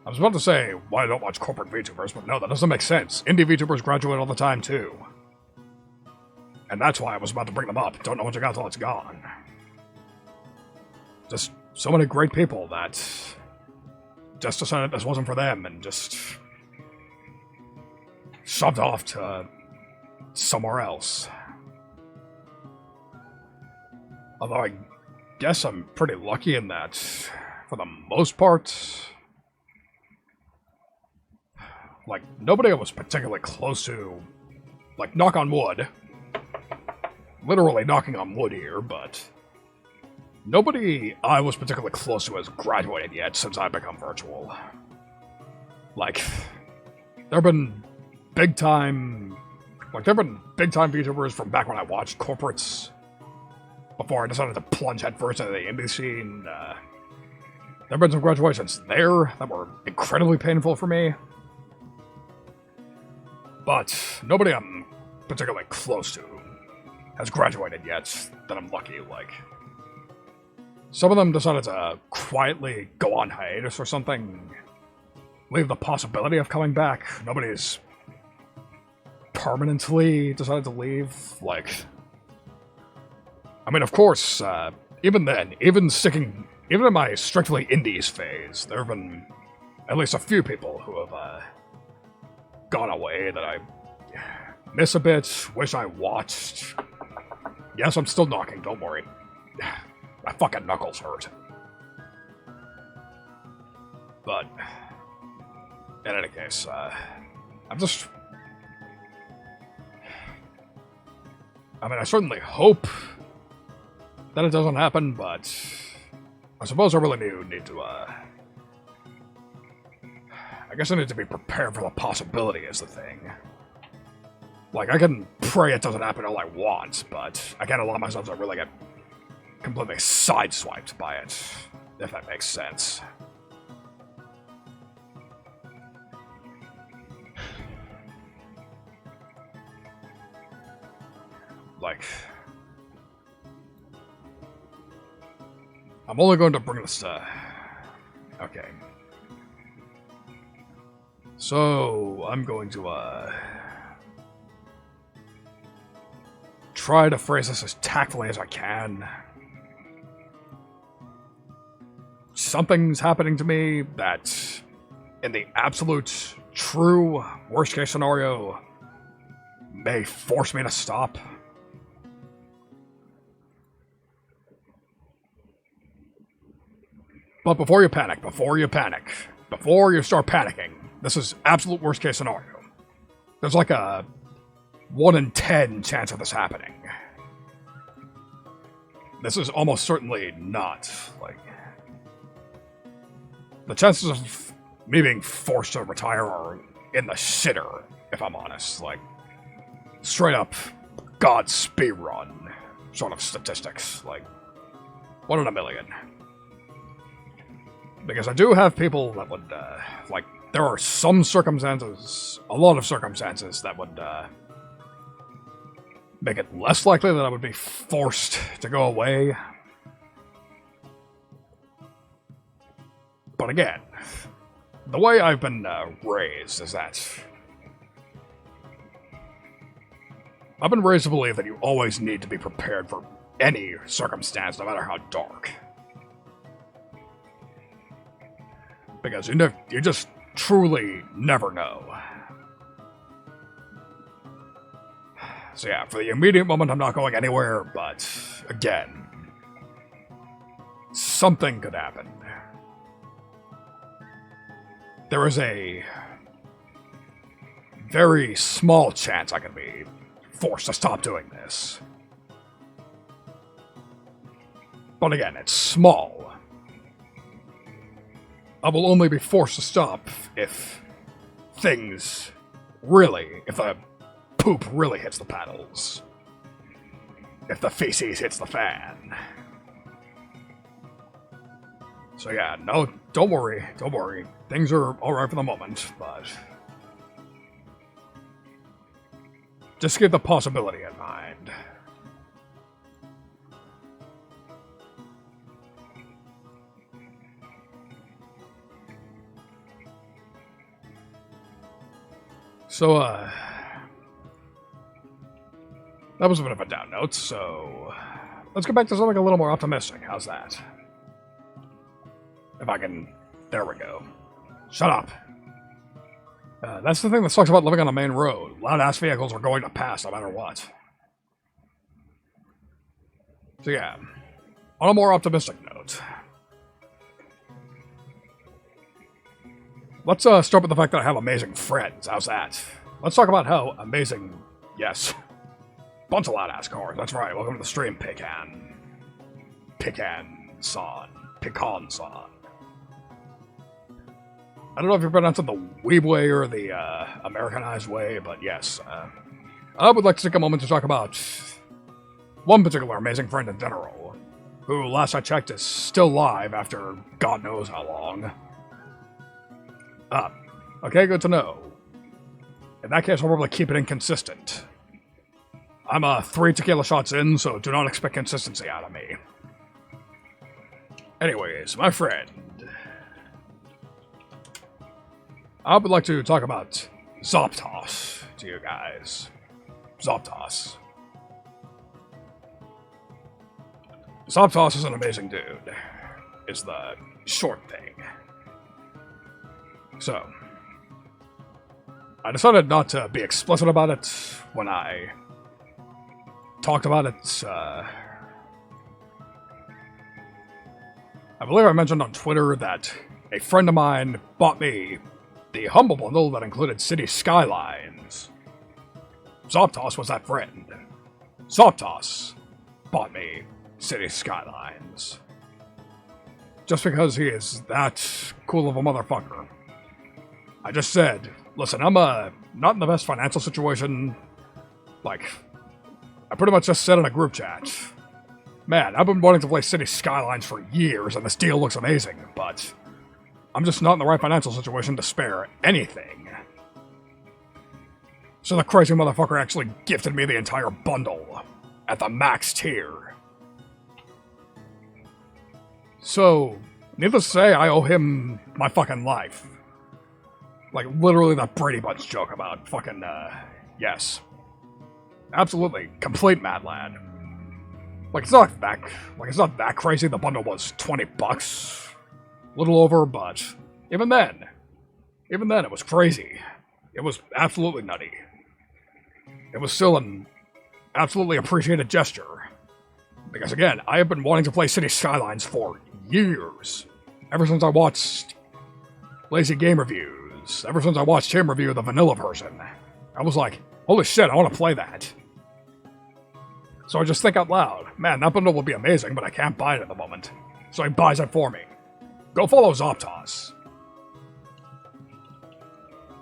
S1: I was about to say why I don't watch corporate VTubers, but no, that doesn't make sense. Indie VTubers graduate all the time, too. And that's why I was about to bring them up. Don't know what you got till it's gone. Just so many great people that just decided this wasn't for them and just shoved off to somewhere else. Although I guess I'm pretty lucky in that, for the most part, like, nobody I was particularly close to, like, knock on wood, literally knocking on wood here, but nobody I was particularly close to has graduated yet since I've become virtual. Like, there have been big-time VTubers from back when I watched corporates, before I decided to plunge headfirst into the indie scene. There have been some graduations there that were incredibly painful for me. But nobody I'm particularly close to has graduated yet that I'm lucky, like. Some of them decided to quietly go on hiatus or something, leave the possibility of coming back. Nobody's permanently decided to leave, like. I mean, of course, even then, even in my strictly indies phase, there have been at least a few people who have, gone away that I miss a bit, wish I watched. Yes, I'm still knocking, don't worry. My fucking knuckles hurt. But, in any case, I'm just... I mean, I certainly hope that it doesn't happen, but I suppose I really need to, I guess I need to be prepared for the possibility is the thing. Like, I can pray it doesn't happen all I want, but I can't allow myself to really get completely sideswiped by it, if that makes sense. Like, I'm only going to bring this to... Okay. So, I'm going to, try to phrase this as tactfully as I can. Something's happening to me that, in the absolute, true, worst-case scenario, may force me to stop. But before you panic, before you start panicking, this is absolute worst case scenario. There's like a 1 in 10 chance of this happening. This is almost certainly not, like... The chances of me being forced to retire are in the shitter, if I'm honest. Like, straight up Godspeed run sort of statistics. Like, 1 in a million. Because I do have people that would, like, there are some circumstances, a lot of circumstances that would, make it less likely that I would be forced to go away. But again, the way I've been, raised is that I've been raised to believe that you always need to be prepared for any circumstance, no matter how dark. Because you just truly never know. So yeah, for the immediate moment I'm not going anywhere, but again, something could happen. There is a very small chance I can be forced to stop doing this. But again, it's small. I will only be forced to stop if things really, if the poop really hits the paddles. If the feces hits the fan. So yeah, no, don't worry. Things are alright for the moment, but just keep the possibility in mind. So, that was a bit of a down note, so let's get back to something a little more optimistic. How's that? If I can... There we go. Shut up. That's the thing that sucks about living on a main road. Loud-ass vehicles are going to pass no matter what. So yeah, on a more optimistic note, let's start with the fact that I have amazing friends. How's that? Let's talk about how amazing... Yes. Bunch of loud-ass cars. That's right. Welcome to the stream, Pecan. Pecan-san. Pecan-san. I don't know if you're pronouncing the Weeb way or the Americanized way, but yes. I would like to take a moment to talk about one particular amazing friend in general, who, last I checked, is still alive after God knows how long. Okay, good to know. In that case, I'll probably keep it inconsistent. I'm 3 tequila shots in, so do not expect consistency out of me. Anyways, my friend. I would like to talk about Zoptos to you guys. Zoptos. Zoptos is an amazing dude, is the short thing. So, I decided not to be explicit about it when I talked about it. I believe I mentioned on Twitter that a friend of mine bought me the Humble Bundle that included City Skylines. Zoptos was that friend. Zoptos bought me City Skylines. Just because he is that cool of a motherfucker. I just said, listen, I'm not in the best financial situation. Like, I pretty much just said in a group chat, man, I've been wanting to play City Skylines for years, and this deal looks amazing, but I'm just not in the right financial situation to spare anything. So the crazy motherfucker actually gifted me the entire bundle at the max tier. So, needless to say, I owe him my fucking life. Like, literally that Brady Bunch joke about fucking, yes. Absolutely, complete mad lad. Like, it's not that crazy. The bundle was $20. A little over, but even then, it was crazy. It was absolutely nutty. It was still an absolutely appreciated gesture. Because again, I have been wanting to play City Skylines for years. Ever since I watched Lazy Game Reviews. Ever since I watched him review the vanilla version. I was like, holy shit, I want to play that. So I just think out loud, man, that bundle will be amazing, but I can't buy it at the moment. So he buys it for me. Go follow Zoptos.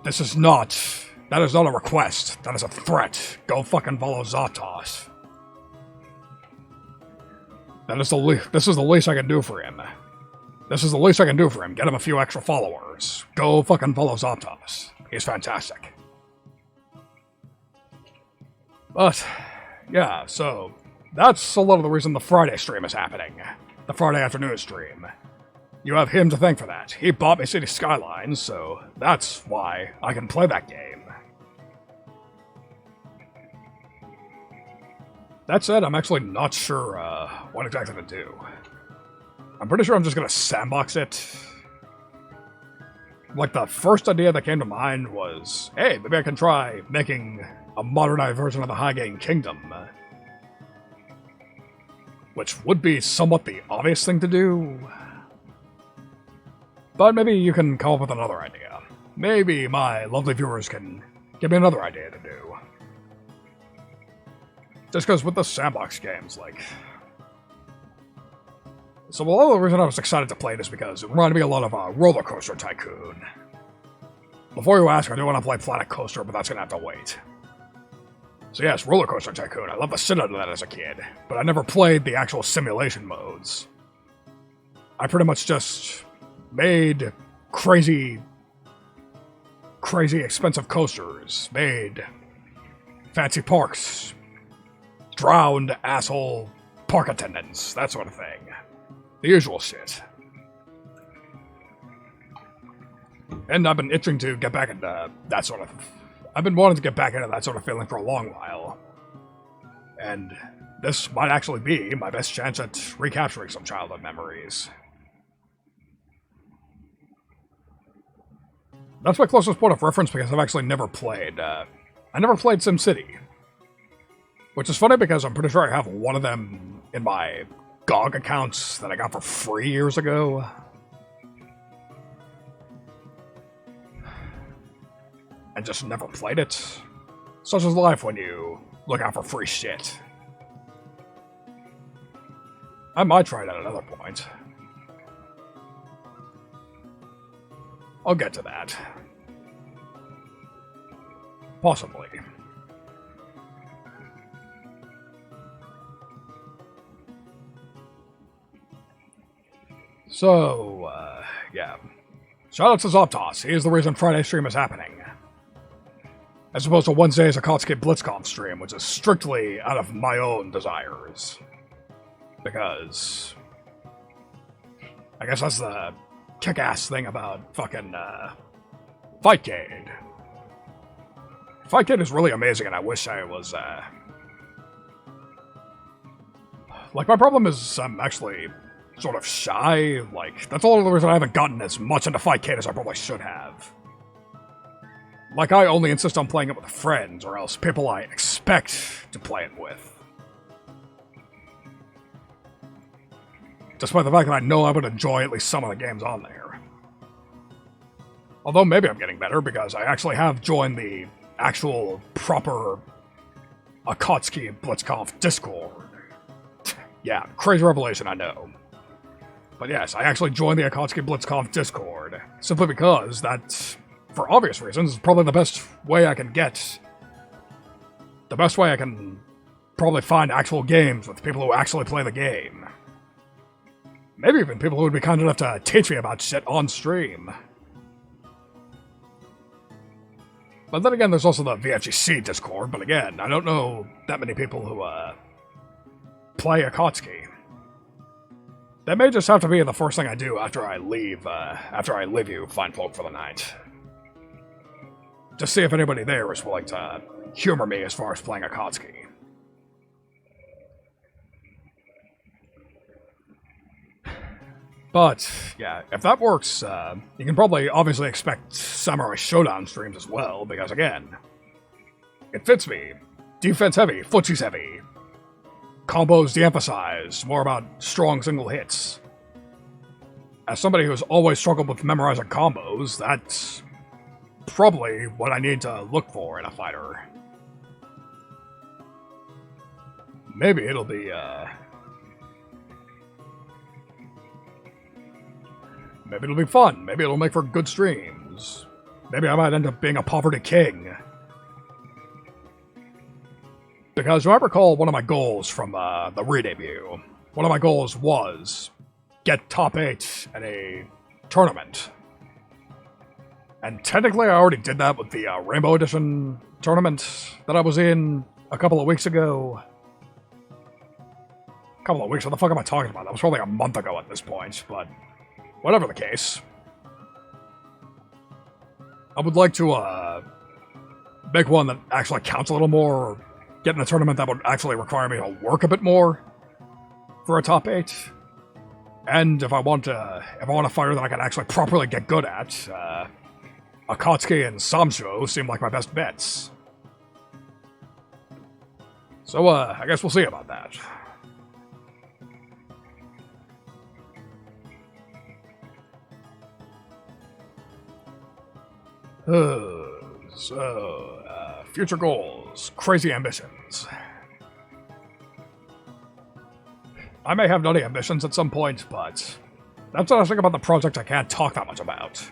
S1: That is not a request. That is a threat. Go fucking follow Zoptos. This is the least I can do for him. This is the least I can do for him. Get him a few extra followers. Go fucking follow Zoptos. He's fantastic. But, yeah, so that's a lot of the reason the Friday stream is happening. The Friday afternoon stream. You have him to thank for that. He bought me City Skylines, so that's why I can play that game. That said, I'm actually not sure what exactly to do. I'm pretty sure I'm just gonna sandbox it. Like, the first idea that came to mind was, hey, maybe I can try making a modernized version of the Highgaine Kingdom. Which would be somewhat the obvious thing to do. But maybe you can come up with another idea. Maybe my lovely viewers can give me another idea to do. Just because with the sandbox games, like... So, well, the reason I was excited to play it is because it reminded me a lot of Roller Coaster Tycoon. Before you ask, I do want to play Planet Coaster, but that's going to have to wait. So yes, Roller Coaster Tycoon. I love the shit out of that as a kid, but I never played the actual simulation modes. I pretty much just made crazy expensive coasters, made fancy parks, drowned asshole park attendants, that sort of thing. The usual shit. And I've been itching to get back into that sort of... I've been wanting to get back into that sort of feeling for a long while. And this might actually be my best chance at recapturing some childhood memories. That's my closest point of reference because I've actually never played, I never played SimCity. Which is funny because I'm pretty sure I have one of them in my GOG accounts that I got for free years ago. And just never played it. Such is life when you look out for free shit. I might try it at another point. I'll get to that. Possibly. So, yeah. Shout out to Zoptos. He is the reason Friday stream is happening. As opposed to Wednesday's Akatsuki BlitzConf stream, which is strictly out of my own desires. Because... I guess that's the kick-ass thing about fucking, Fightcade. Fightcade is really amazing, and I wish I was, Like, my problem is I'm actually sort of shy. Like, that's all the reason I haven't gotten as much into Fightcade as I probably should have. Like, I only insist on playing it with friends, or else people I expect to play it with. Despite the fact that I know I would enjoy at least some of the games on there. Although maybe I'm getting better, because I actually have joined the actual proper Akatsuki BlitzConf Discord. Yeah, crazy revelation, I know. But yes, I actually joined the Akatsuki BlitzConf Discord, simply because that's, for obvious reasons, is probably the best way I can get. The best way I can probably find actual games with people who actually play the game. Maybe even people who would be kind enough to teach me about shit on stream. But then again, there's also the VFGC Discord, but again, I don't know that many people who, play Akatsuki. That may just have to be the first thing I do after I leave you, fine folk, for the night. Just see if anybody there is willing to humor me as far as playing Akatsuki. But, yeah, if that works, you can probably obviously expect Samurai Showdown streams as well, because again, it fits me. Defense heavy, footsies heavy. Combos de-emphasized, more about strong single hits. As somebody who's always struggled with memorizing combos, that's probably what I need to look for in a fighter. Maybe it'll be, maybe it'll be fun. Maybe it'll make for good streams. Maybe I might end up being a poverty king. Because you might recall one of my goals from the re-debut. One of my goals was get top 8 at a tournament. And technically I already did that with the Rainbow Edition tournament that I was in a couple of weeks ago. Couple of weeks, what the fuck am I talking about? That was probably a month ago at this point, but whatever the case. I would like to make one that actually counts a little more, or get in a tournament that would actually require me to work a bit more for a top 8. And if I want a fighter that I can actually properly get good at, Akatsuki and Samsho seem like my best bets. So, I guess we'll see about that. Future goals, crazy ambitions. I may have nutty ambitions at some point, but that's what I think about the project I can't talk that much about.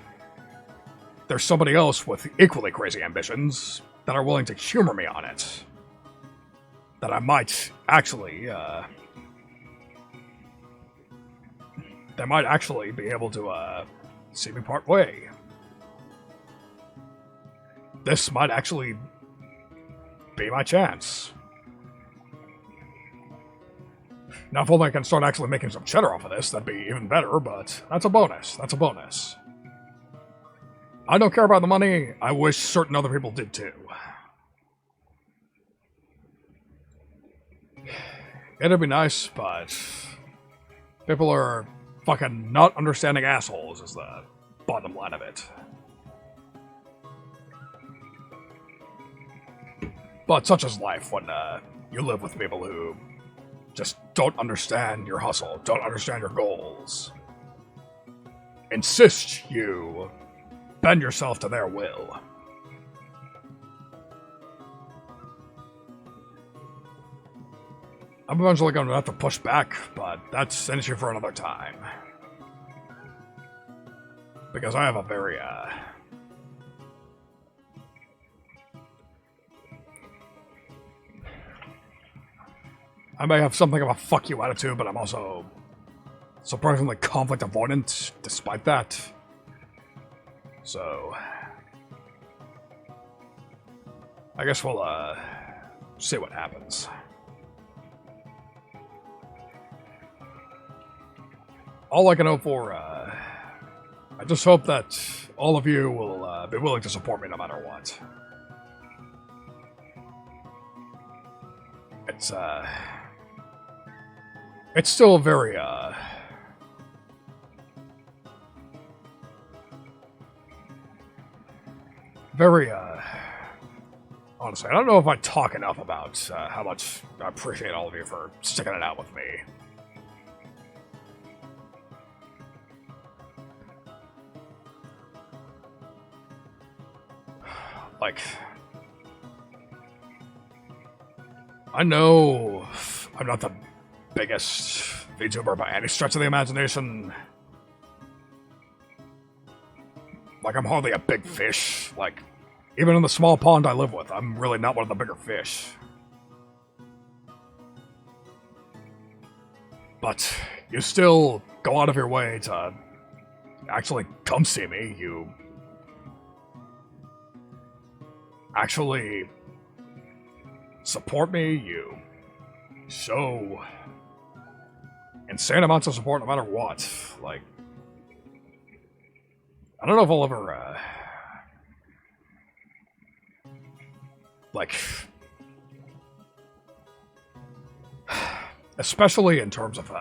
S1: There's somebody else with equally crazy ambitions that are willing to humor me on it. That I might actually, they might actually be able to, see me part way. This might actually be my chance. Now, if only I can start actually making some cheddar off of this, that'd be even better, but that's a bonus. That's a bonus. I don't care about the money. I wish certain other people did too. It'd be nice, but people are fucking not understanding assholes is the bottom line of it. But such is life when you live with people who just don't understand your hustle, don't understand your goals. Insist you bend yourself to their will. I'm eventually going to have to push back, but that's an issue for another time. Because I have a very, I may have something of a fuck you attitude, but I'm also surprisingly conflict avoidant despite that. So, I guess we'll, see what happens. All I can hope for, I just hope that all of you will be willing to support me no matter what. It's still very, honestly, I don't know if I talk enough about how much I appreciate all of you for sticking it out with me. Like, I know I'm not the biggest VTuber by any stretch of the imagination. Like, I'm hardly a big fish. Like, even in the small pond I live with, I'm really not one of the bigger fish. But you still go out of your way to actually come see me. You actually support me. You show insane amounts of support no matter what. Like, I don't know if I'll ever, like, especially in terms of,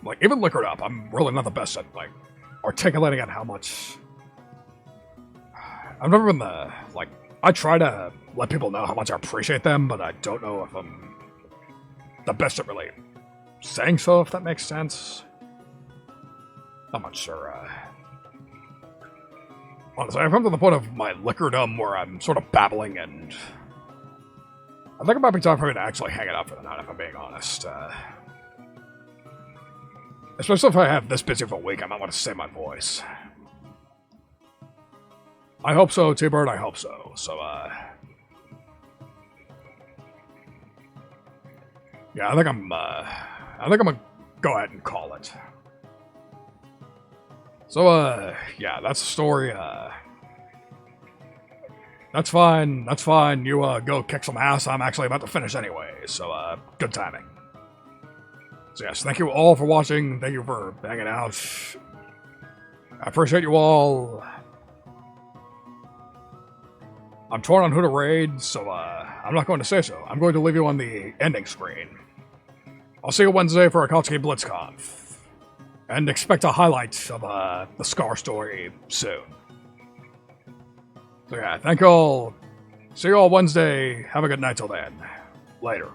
S1: like, even Liquored Up, I'm really not the best at, like, articulating at how much. I've never been the, like, I try to let people know how much I appreciate them, but I don't know if I'm the best at really saying so, if that makes sense. I'm not sure, honestly, I've come to the point of my liquordom where I'm sort of babbling, and I think it might be time for me to actually hang it up for the night, if I'm being honest. Especially if I have this busy of a week, I might want to save my voice. I hope so, T-Bird, I hope so. So, yeah, I think I'm gonna go ahead and call it. So, yeah, that's the story. That's fine. That's fine. You, go kick some ass. I'm actually about to finish anyway. So, good timing. So, yes, thank you all for watching. Thank you for hanging out. I appreciate you all. I'm torn on who to raid, so, I'm not going to say so. I'm going to leave you on the ending screen. I'll see you Wednesday for Akatsuki BlitzConf. And expect a highlight of, the Scar story soon. So yeah, thank you all. See you all Wednesday. Have a good night till then. Later.